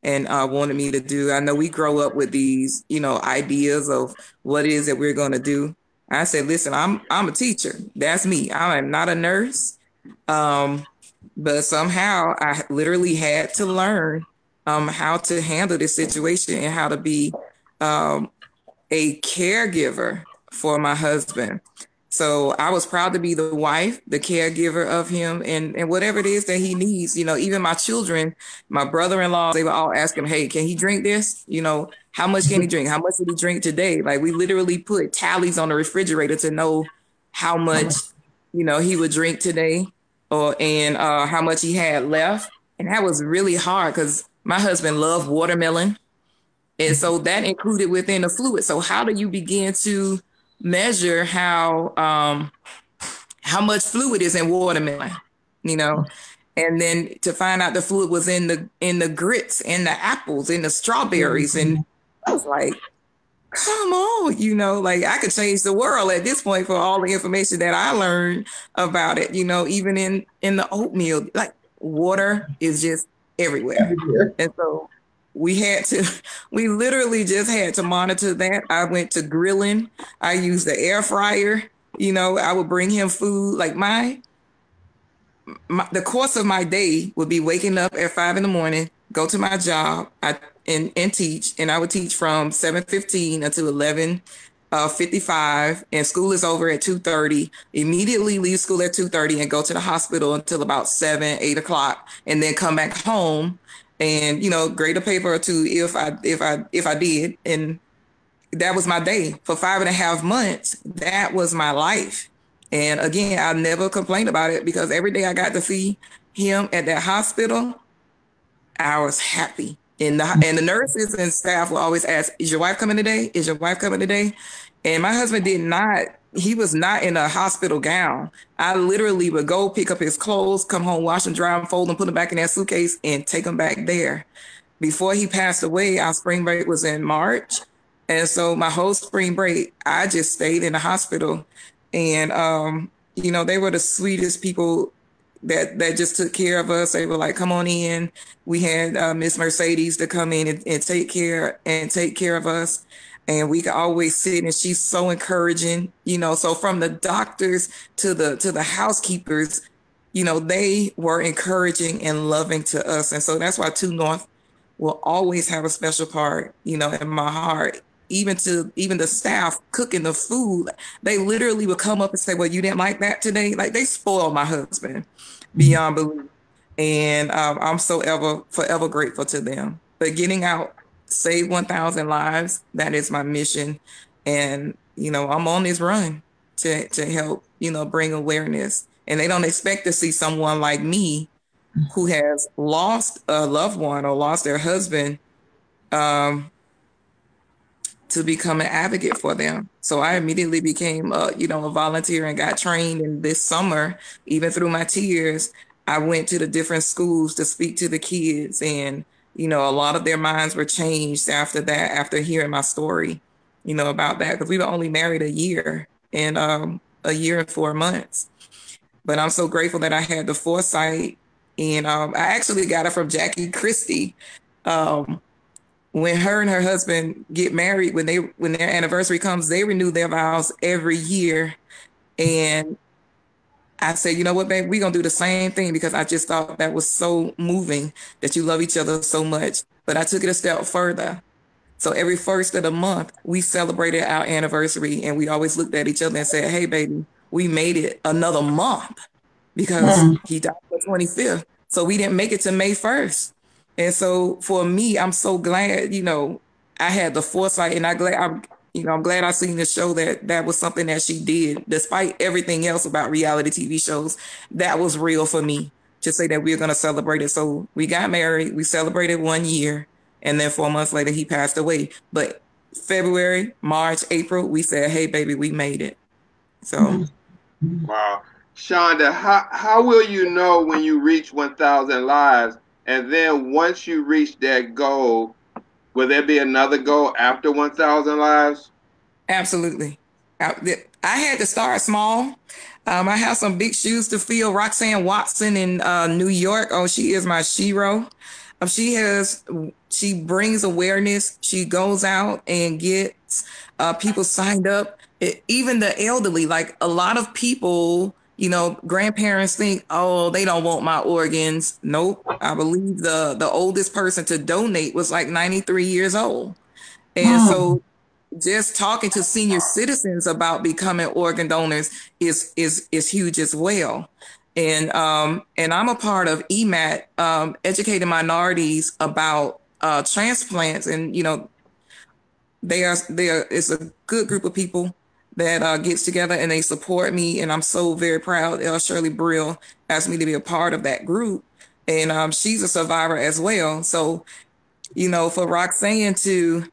and wanted me to do. I know we grow up with these, ideas of what it is that we're going to do. I said, listen, I'm a teacher. That's me. I am not a nurse. But somehow I literally had to learn how to handle this situation and how to be a caregiver for my husband. So I was proud to be the wife, the caregiver of him, and whatever it is that he needs. Even my children, my brother-in-law, they would all ask him, hey, can he drink this? How much can he drink? How much did he drink today? Like, we literally put tallies on the refrigerator to know how much, he would drink today, and how much he had left. And that was really hard because my husband loved watermelon. And so that included within the fluid. So how do you begin to measure how much fluid is in watermelon, and then to find out the fluid was in the grits, in the apples, in the strawberries. And I was like, come on, like I could change the world at this point for all the information that I learned about it, even in the oatmeal, like water is just everywhere. And so we literally just had to monitor that. I went to grilling. I used the air fryer. I would bring him food. Like the course of my day would be waking up at 5 a.m, go to my job and teach. And I would teach from 7:15 until 11:55. And school is over at 2:30. Immediately leave school at 2:30 and go to the hospital until about 7, 8 o'clock, and then come back home and grade a paper or two if I did. And that was my day for 5.5 months. That was my life. And again, I never complained about it, because every day I got to see him at that hospital, I was happy. And the nurses and staff will always ask, is your wife coming today? Is your wife coming today? And my husband he was not in a hospital gown. I literally would go pick up his clothes, come home, wash them, dry them, fold them, put them back in that suitcase, and take them back there. Before he passed away, our spring break was in March. And so my whole spring break, I just stayed in the hospital. And, they were the sweetest people that just took care of us. They were like, come on in. We had Miss Mercedes to come in and take care of us. And we could always sit, and she's so encouraging, so from the doctors to the housekeepers, they were encouraging and loving to us. And so that's why Two North will always have a special part, in my heart. Even the staff cooking the food, they literally would come up and say, well, you didn't like that today? Like, they spoiled my husband beyond belief. And I'm forever grateful to them. But getting out, save 1,000 lives, that is my mission. And, I'm on this run to help, bring awareness. And they don't expect to see someone like me who has lost a loved one or lost their husband to become an advocate for them. So I immediately became a volunteer and got trained. And this summer, even through my tears, I went to the different schools to speak to the kids. And, a lot of their minds were changed after that, after hearing my story, about that, because we were only married a year and 4 months. but I'm so grateful that I had the foresight. And I actually got it from Jackie Christie. When her and her husband get married, when their anniversary comes, they renew their vows every year. And I said, you know what, babe, we're gonna do the same thing, because I just thought that was so moving, that you love each other so much. But I took it a step further. So every first of the month, we celebrated our anniversary, and we always looked at each other and said, hey, baby, we made it another month, because Mm. he died on the 25th. So we didn't make it to May 1st. And so for me, I'm so glad, I had the foresight, and I'm glad I seen the show that was something that she did, despite everything else about reality TV shows. That was real for me, to say that we are going to celebrate it. So we got married, we celebrated 1 year, and then 4 months later, he passed away. But February, March, April, we said, hey, baby, we made it. So. Wow. Shonda, how will you know when you reach 1,000 lives? And then once you reach that goal, will there be another goal after 1,000 lives? Absolutely. I had to start small. I have some big shoes to fill. Roxanne Watson in New York. Oh, she is my shero. She brings awareness. She goes out and gets people signed up. Even the elderly, like a lot of people, grandparents think, oh, they don't want my organs. Nope. I believe the oldest person to donate was like 93 years old. And Mm. so just talking to senior citizens about becoming organ donors is huge as well. And I'm a part of EMAT, educating minorities about transplants, and it's a good group of people that gets together and they support me, and I'm so very proud. Shirley Brill asked me to be a part of that group, and she's a survivor as well. So for Roxanne to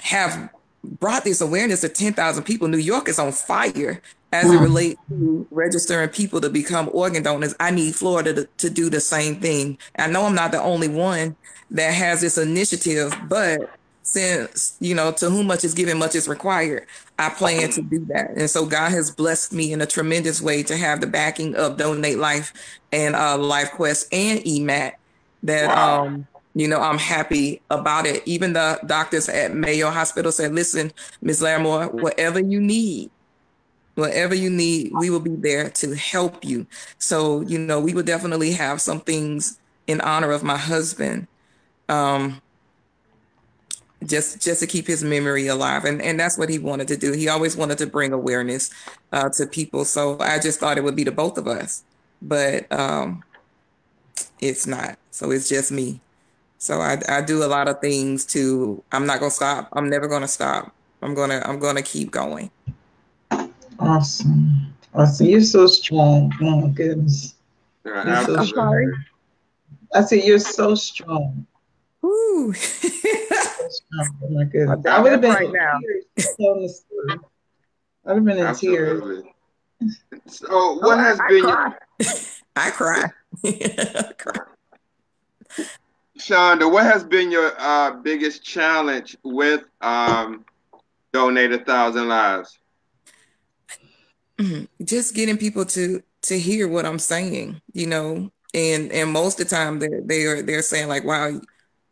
have brought this awareness to 10,000 people. New York is on fire as it Mm. relates to registering people to become organ donors. I need Florida to do the same thing. I know I'm not the only one that has this initiative, but since, to whom much is given, much is required, I plan to do that. And so God has blessed me in a tremendous way to have the backing of Donate Life and LifeQuest and EMAT that, Wow. I'm happy about it. Even the doctors at Mayo Hospital said, listen, Ms. Larramore, whatever you need, we will be there to help you. So, we will definitely have some things in honor of my husband, just to keep his memory alive. And that's what he wanted to do. He always wanted to bring awareness to people. So I just thought it would be the both of us, but it's not. So it's just me. So I do a lot of things I'm not going to stop. I'm never going to stop. I'm going to keep going. Awesome. Awesome. You're so strong. Oh my goodness. Yeah, You're so I'm sorry. absolutely. strong. I said you're so strong. Ooh. So strong. Oh my goodness. I would have That's been right in now. tears telling the story. I'd have been in tears. Absolutely. So Oh, what has I been your cry. I cry. I cry. Shonda, what has been your biggest challenge with Donate 1,000 Lives? Just getting people to hear what I'm saying, and most of the time they're saying like, wow,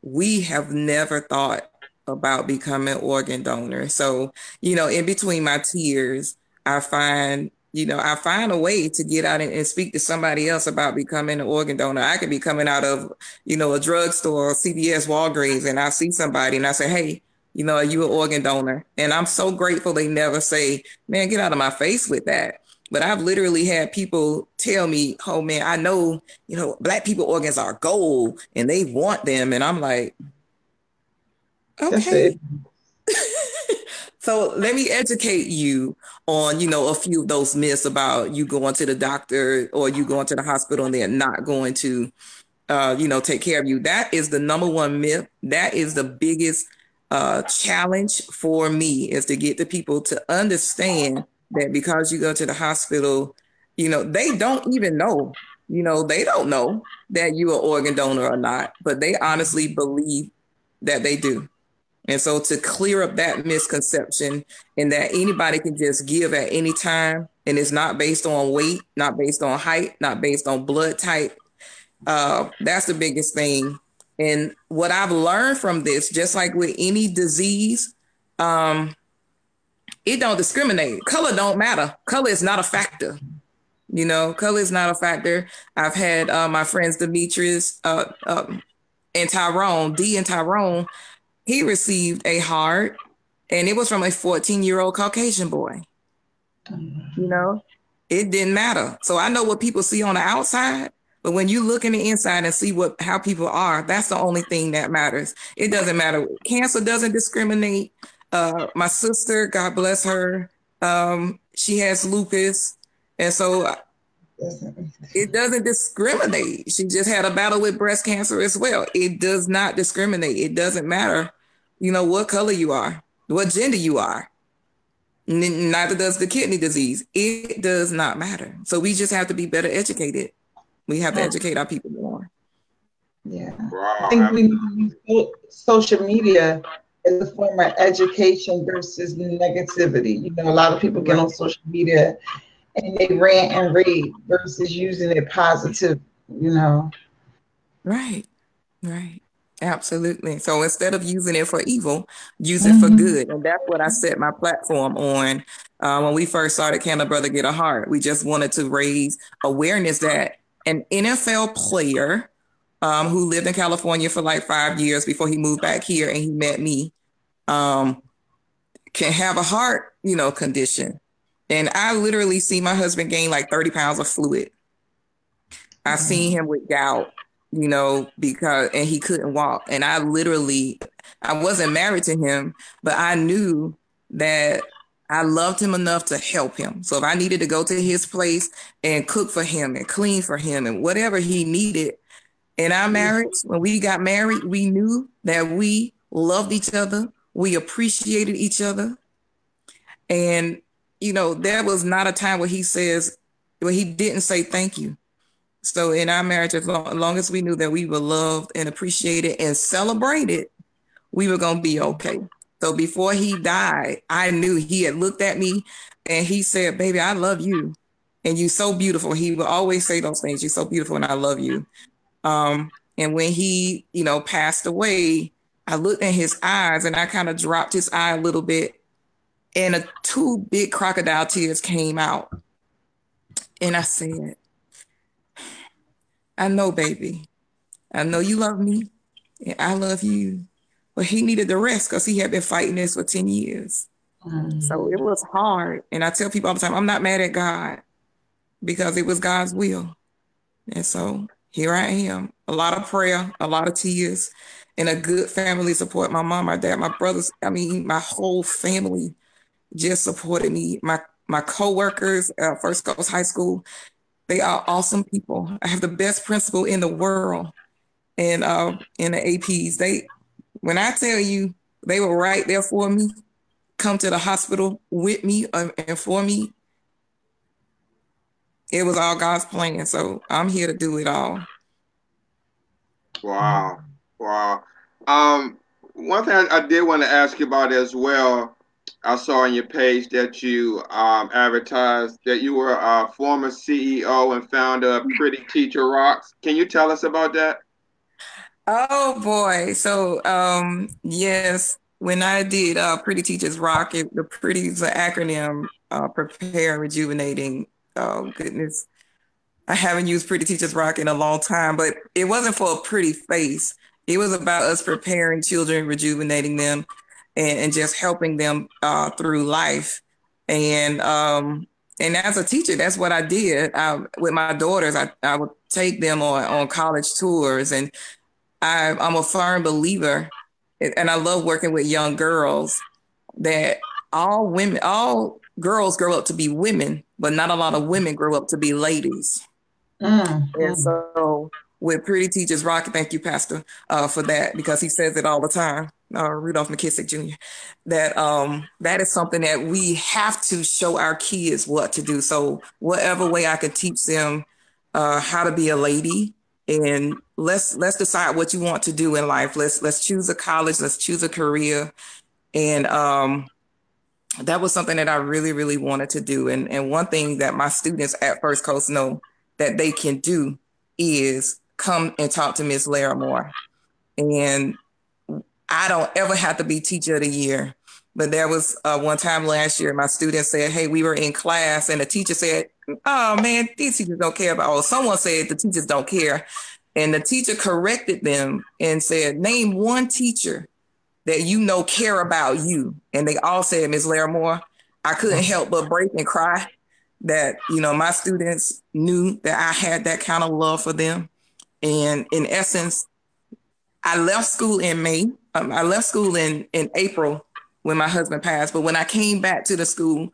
we have never thought about becoming organ donor. So, in between my tears, I find a way to get out and speak to somebody else about becoming an organ donor. I could be coming out of, a drugstore, CVS, Walgreens, and I see somebody and I say, hey, are you an organ donor? And I'm so grateful they never say, man, get out of my face with that. But I've literally had people tell me, oh man, I know, Black people organs are gold and they want them. And I'm like, That's it. okay. So let me educate you on, a few of those myths about you going to the doctor or you going to the hospital and they're not going to, take care of you. That is the number one myth. That is the biggest challenge for me, is to get the people to understand that because you go to the hospital, they don't even know, they don't know that you're an organ donor or not, but they honestly believe that they do. And so to clear up that misconception, and that anybody can just give at any time And it's not based on weight, not based on height, not based on blood type. That's the biggest thing. And what I've learned from this, just like with any disease, it don't discriminate. Color don't matter. Color is not a factor. Color is not a factor. I've had my friends Demetrius and Tyrone, D and Tyrone. He received a heart, and it was from a 14-year-old Caucasian boy. It didn't matter. So I know what people see on the outside, but when you look in the inside and see how people are, that's the only thing that matters. It doesn't matter. Cancer doesn't discriminate. My sister, God bless her, she has lupus. And so it doesn't discriminate. She just had a battle with breast cancer as well. It does not discriminate. It doesn't matter, what color you are, what gender you are. Neither does the kidney disease. It does not matter. So we just have to be better educated. We have to educate our people more. Yeah. Wow. I think we need to use social media as a form of education versus negativity. A lot of people get on social media and they rant and rave versus using it positive, Right. Absolutely. So instead of using it for evil, use it for good. And that's what I set my platform on. When we first started Can a Brother Get a Heart, we just wanted to raise awareness that an NFL player who lived in California for like 5 years before he moved back here and he met me can have a heart, condition. And I literally see my husband gain like 30 pounds of fluid. I seen him with gout, because he couldn't walk. And I wasn't married to him, but I knew that I loved him enough to help him. So if I needed to go to his place and cook for him and clean for him and whatever he needed in our marriage, when we got married, we knew that we loved each other. We appreciated each other. And, there was not a time where he didn't say thank you. So in our marriage, as long as we knew that we were loved and appreciated and celebrated, we were going to be okay. So before he died, I knew he had looked at me and he said, baby, I love you. And you're so beautiful. He would always say those things. You're so beautiful and I love you. And when he, passed away, I looked in his eyes and I kind of dropped his eye a little bit and 2 big crocodile tears came out. And I said, I know, baby. I know you love me and I love you. But he needed the rest because he had been fighting this for 10 years. So it was hard. And I tell people all the time, I'm not mad at God because it was God's will. And so here I am. A lot of prayer, a lot of tears, and a good family support. My mom, my dad, my brothers, my whole family just supported me. My co-workers, First Coast High School, they are awesome people. I have the best principal in the world. And in the APs, when I tell you they were right there for me, come to the hospital with me and for me, it was all God's plan. So I'm here to do it all. Wow. One thing I did want to ask you about as well, I saw on your page that you advertised that you were a former CEO and founder of Pretty Teacher Rocks. Can you tell us about that? Oh boy. So yes, when I did Pretty Teachers Rock, the Pretty is an acronym, prepare, rejuvenating. Oh goodness. I haven't used Pretty Teachers Rock in a long time, but it wasn't for a pretty face. It was about us preparing children, rejuvenating them, and just helping them through life. And as a teacher, that's what I did. With my daughters, I would take them on college tours, and I'm a firm believer, and I love working with young girls, that all girls grow up to be women, but not a lot of women grow up to be ladies. And so with Pretty Teachers Rock, thank you, Pastor, for that, because he says it all the time, Rudolph McKissick Jr., that is something that we have to show our kids what to do. So whatever way I can teach them how to be a lady, and let's decide what you want to do in life. Let's choose a college, let's choose a career, and that was something that I really, really wanted to do. And one thing that my students at First Coast know that they can do is come and talk to Miss Larramore. And I don't ever have to be teacher of the year. But there was one time last year, my students said, hey, we were in class and the teacher said, oh man, these teachers don't care about, or someone said the teachers don't care. And the teacher corrected them and said, name one teacher that you know care about you. And they all said, Ms. Larramore. I couldn't help but break and cry that, you know, my students knew that I had that kind of love for them. And in essence, I left school in May. I left school in April when my husband passed. But when I came back to the school,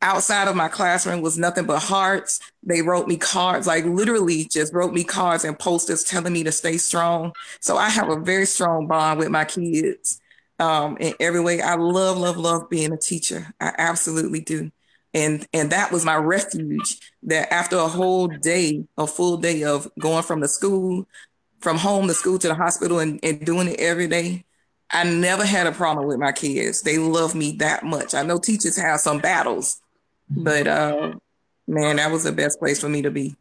outside of my classroom was nothing but hearts. They wrote me cards, like literally just wrote me cards and posters telling me to stay strong. So I have a very strong bond with my kids in every way. I love, love, love being a teacher. I absolutely do. And that was my refuge, that after a whole day, a full day of going from home to school to the hospital and doing it every day, I never had a problem with my kids. They love me that much. I know teachers have some battles, but man, that was the best place for me to be.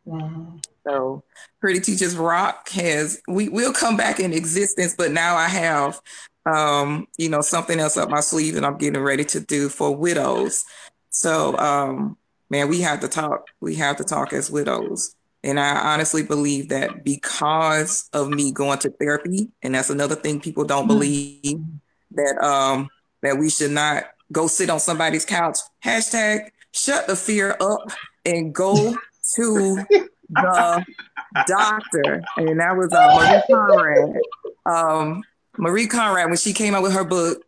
Wow. So Pretty Teachers Rock will come back in existence, but now I have you know, something else up my sleeve that I'm getting ready to do for widows. So man, we have to talk. We have to talk as widows. And I honestly believe that because of me going to therapy, and that's another thing people don't believe, that we should not go sit on somebody's couch. Hashtag shut the fear up and go to the doctor. And that was Marie Conrad. Marie Conrad, when she came out with her book,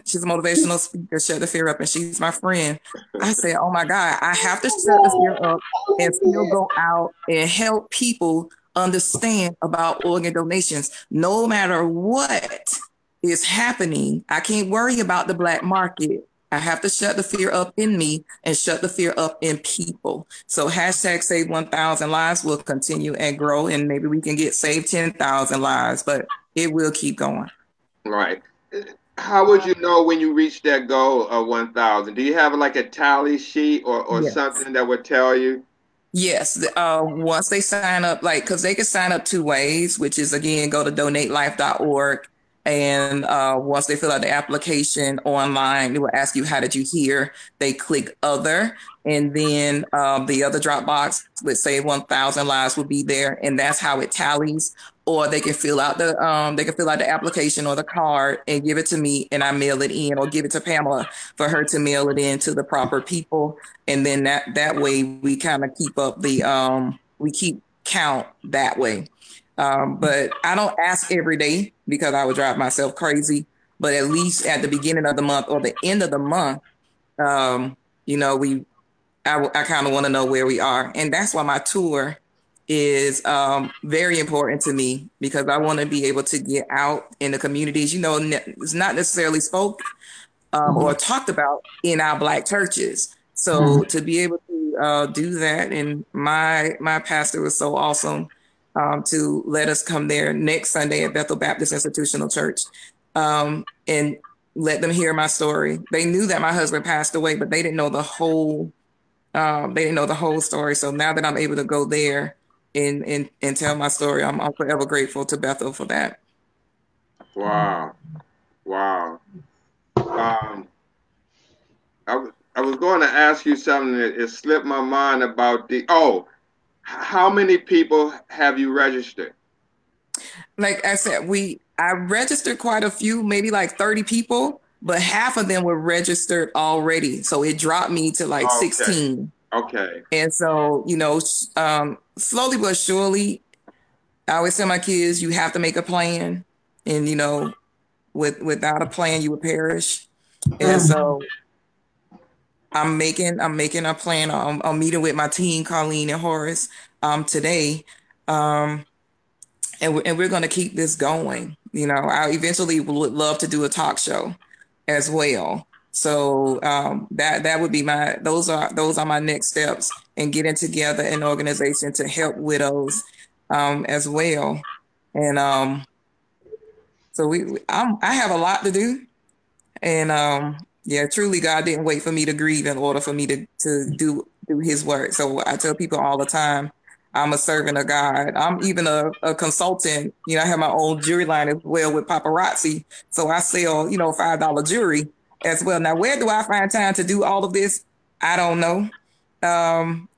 she's a motivational speaker, Shut the Fear Up, and she's my friend. I said, oh my God, I have to shut the fear up and still go out and help people understand about organ donations. No matter what is happening, I can't worry about the black market. I have to shut the fear up in me and shut the fear up in people. So hashtag Save 1,000 Lives will continue and grow, and maybe we can get Save 10,000 lives, but it will keep going. Right. How would you know when you reach that goal of 1,000? Do you have like a tally sheet or Yes. something that would tell you? Yes. Once they sign up, like, because they can sign up two ways, which is, again, go to donatelife.org. And once they fill out the application online, it will ask you, how did you hear? They click other. And then the other drop box with Save 1,000 Lives will be there. And that's how it tallies. Or they can fill out the application or the card and give it to me, and I mail it in, or give it to Pamela for her to mail it in to the proper people. And then that way we kind of keep up we keep count that way. But I don't ask every day because I would drive myself crazy. But at least at the beginning of the month or the end of the month, you know, I kind of want to know where we are. And that's why my tour is very important to me, because I want to be able to get out in the communities. You know, it's not necessarily spoke or talked about in our Black churches. So to be able to do that, and my pastor was so awesome to let us come there next Sunday at Bethel Baptist Institutional Church and let them hear my story. They knew that my husband passed away, but they didn't know the whole story. So now that I'm able to go there and tell my story, I'm forever grateful to Bethel for that. Wow. Wow. I was going to ask you something that it slipped my mind about how many people have you registered? Like I said, I registered quite a few, maybe like 30 people, but half of them were registered already. So it dropped me to like 16. Okay. And so, you know, slowly but surely, I always tell my kids, you have to make a plan. And, you know, without a plan, you would perish. And so I'm making a plan. I'm meeting with my team, Colleen and Horace, today. And we're going to keep this going. You know, I eventually would love to do a talk show as well. So that would be those are my next steps, in getting together an organization to help widows as well. And so I have a lot to do, and Yeah, truly, God didn't wait for me to grieve in order for me to do His work. So I tell people all the time, I'm a servant of God. I'm even a consultant. You know, I have my own jewelry line as well with paparazzi. So I sell, $5 jewelry as well. Now, where do I find time to do all of this? I don't know,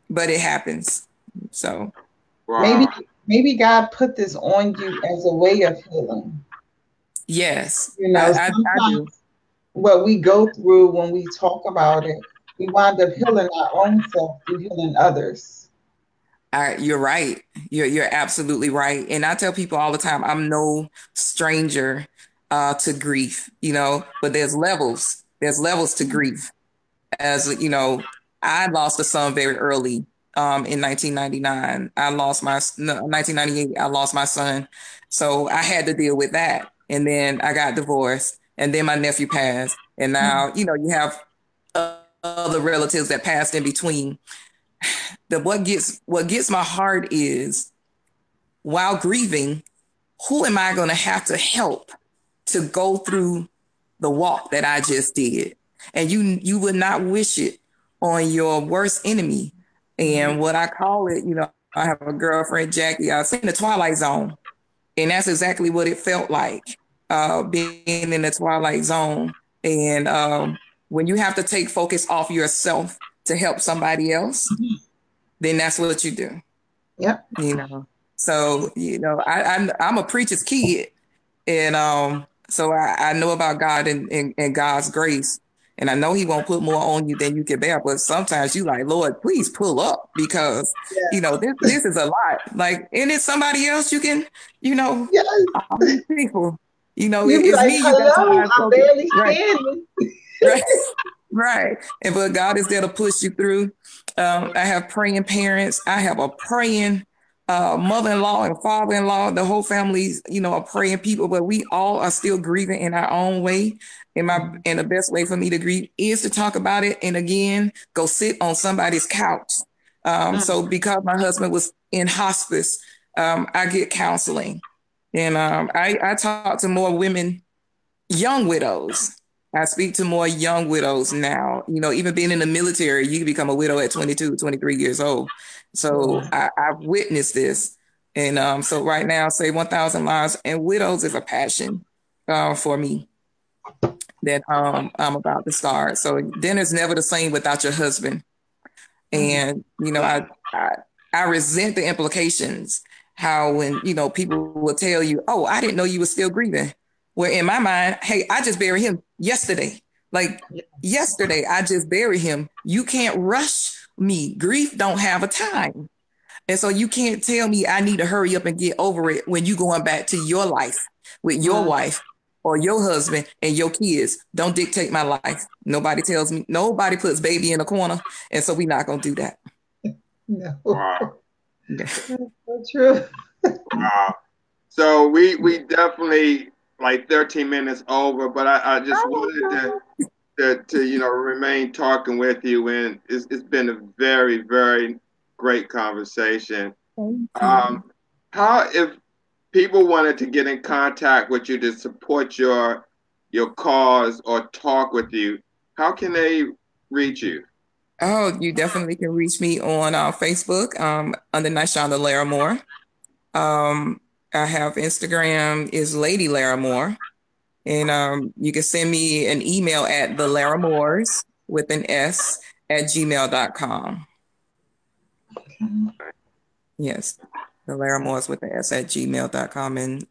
but it happens. So Maybe Wow. maybe God put this on you as a way of healing. yes, You know, I do. sometimes what we go through when we talk about it, we wind up healing our own self through healing others. You're right. You're absolutely right. And I tell people all the time, I'm no stranger to grief, but there's levels. There's levels to grief. As I lost a son very early in 1999. I lost my no, 1998. I lost my son, so I had to deal with that. And then I got divorced, and then my nephew passed, and now you have other relatives that passed in between. What gets my heart is while grieving, who am I going to have to help to go through the walk that I just did? And you would not wish it on your worst enemy. And what I call it, I have a girlfriend, Jackie. I've seen the Twilight Zone, and that's exactly what it felt like, being in the Twilight Zone. And when you have to take focus off yourself to help somebody else, then that's what you do. Yep. So I'm a preacher's kid, and so I know about God and God's grace, and I know He won't put more on you than you can bear. But sometimes you like, Lord, please pull up, because this is a lot. Like, and it's somebody else you can, Yes. all these people, You be it's like, me you got your hello, eyes I'm focused, barely right? standing. Right. Right. And but God is there to push you through. I have praying parents. I have a praying mother-in-law and father-in-law. The whole family's, are praying people, but we all are still grieving in our own way. And the best way for me to grieve is to talk about it. And again, go sit on somebody's couch. So because my husband was in hospice, I get counseling. And I talk to more women, young widows. I speak to more young widows now. Even being in the military, you can become a widow at 22, 23 years old. So Wow. I've witnessed this. And so right now, say 1,000 lives, and widows is a passion for me that I'm about to start. So dinner's never the same without your husband. And, I, I resent the implications, how when, people will tell you, oh, I didn't know you were still grieving. Where in my mind, hey, I just buried him yesterday. Like yesterday, I just buried him. You can't rush me. Grief don't have a time. And so you can't tell me I need to hurry up and get over it when you going back to your life with your wife or your husband and your kids. Don't dictate my life. Nobody tells me, nobody puts baby in a corner. And so we're not going to do that. No. Wow. That's so true. Wow. So we definitely like 13 minutes over, but I just wanted to remain talking with you, and it's been a very, very great conversation. Thank you. Um, how if people wanted to get in contact with you to support your cause or talk with you, how can they reach you? Oh, you definitely can reach me on Facebook under Naishanda Larramore. Um, I have Instagram is Lady Larramore. And you can send me an email at the Larramores with an S at gmail.com. Yes, the Larramores with an S at gmail.com. And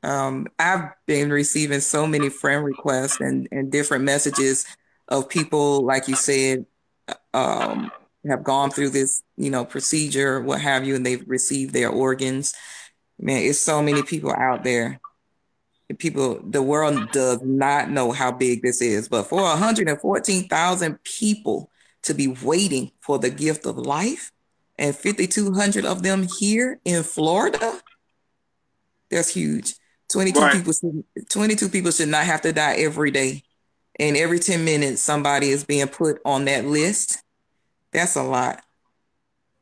I've been receiving so many friend requests and different messages of people, like you said, um, have gone through this, procedure, what have you, and they've received their organs. Man, it's so many people out there. People, the world does not know how big this is, but for 114,000 people to be waiting for the gift of life and 5,200 of them here in Florida, that's huge. 22 Right, people should, 22 people should not have to die every day. And every 10 minutes, somebody is being put on that list. That's a lot.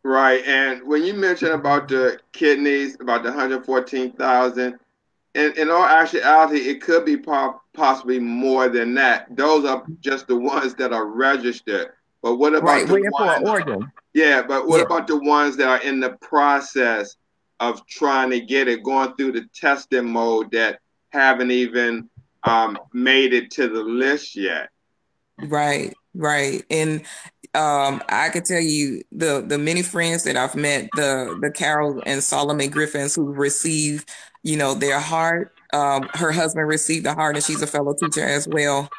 right. And when you mentioned about the kidneys, about the 114,000, in all actuality, it could be possibly more than that. Those are just the ones that are registered. But what about Right, the waiting for an ones? organ. Yeah, but what Yeah. about the ones that are in the process of trying to get it, going through the testing mode that haven't even made it to the list yet? Right, right. And I could tell you the many friends that I've met, the Carol and Solomon Griffins who received, their heart. Her husband received a heart, and she's a fellow teacher as well.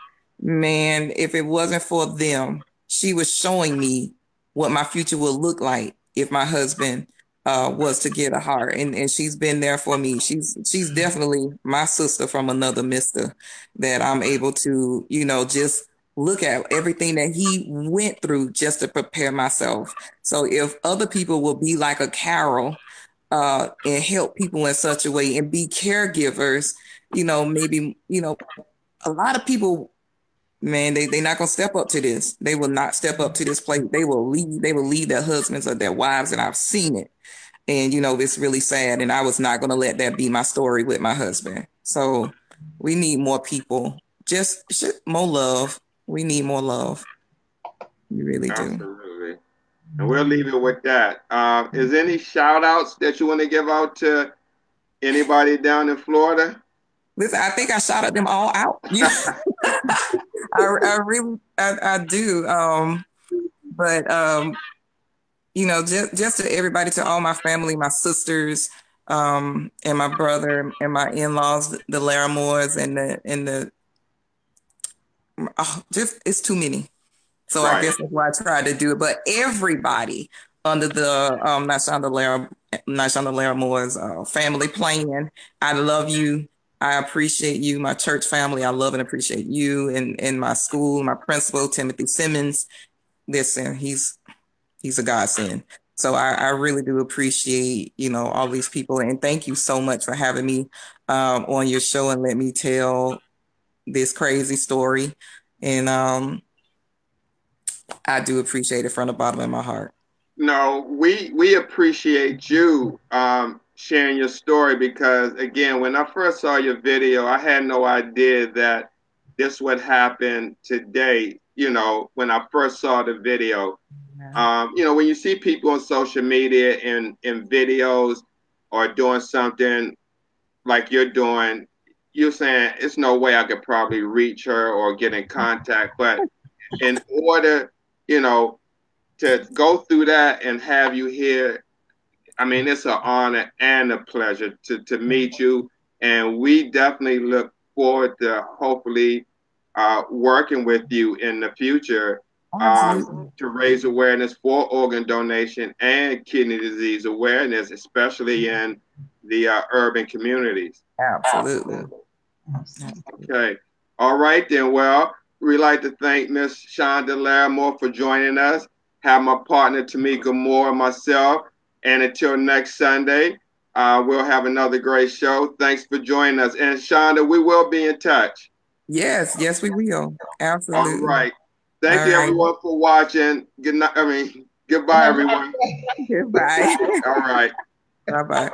Man, if it wasn't for them, she was showing me what my future would look like if my husband was to get a heart. And she's been there for me. She's definitely my sister from another mister that I'm able to, just look at everything that he went through just to prepare myself. So if other people will be like a Carol and help people in such a way and be caregivers, maybe, a lot of people, man, they're not going to step up to this. They will not step up to this plate. They will leave their husbands or their wives. And I've seen it. And, it's really sad. And I was not going to let that be my story with my husband. So we need more people, just more love. We need more love. We really do. Absolutely. And we'll leave it with that. Is there any shout outs that you want to give out to anybody down in Florida? Listen, I think I shouted them all out. I really, I do. But just to everybody, to all my family, my sisters, and my brother and my in-laws, the Larramores, just it's too many. So I Right. guess that's why I tried to do it. But everybody under the Naishanda Larramore's family plan, I love you. I appreciate you, my church family. I love and appreciate you, and my school, my principal, Timothy Simmons. Listen, he's a godsend. So I really do appreciate, all these people. And thank you so much for having me on your show and let me tell this crazy story. And I do appreciate it from the bottom of my heart. No, we appreciate you sharing your story because again, when I first saw your video, I had no idea that this would happen today. When I first saw the video, when you see people on social media in videos or doing something like you're doing, you're saying it's no way I could probably reach her or get in contact, but in order, to go through that and have you here, I mean, it's an honor and a pleasure to meet you. And we definitely look forward to hopefully working with you in the future to raise awareness for organ donation and kidney disease awareness, especially in the urban communities. Absolutely. Okay. All right, then. Well, we'd like to thank Miss Naishanda Larramore for joining us. Have my partner Tamika Moore and myself. And until next Sunday, we'll have another great show. Thanks for joining us. And Shonda, we will be in touch. Yes, we will. Absolutely. All right. Thank you, everyone, for watching. Good night. Goodbye, everyone. Goodbye. All right. Bye-bye.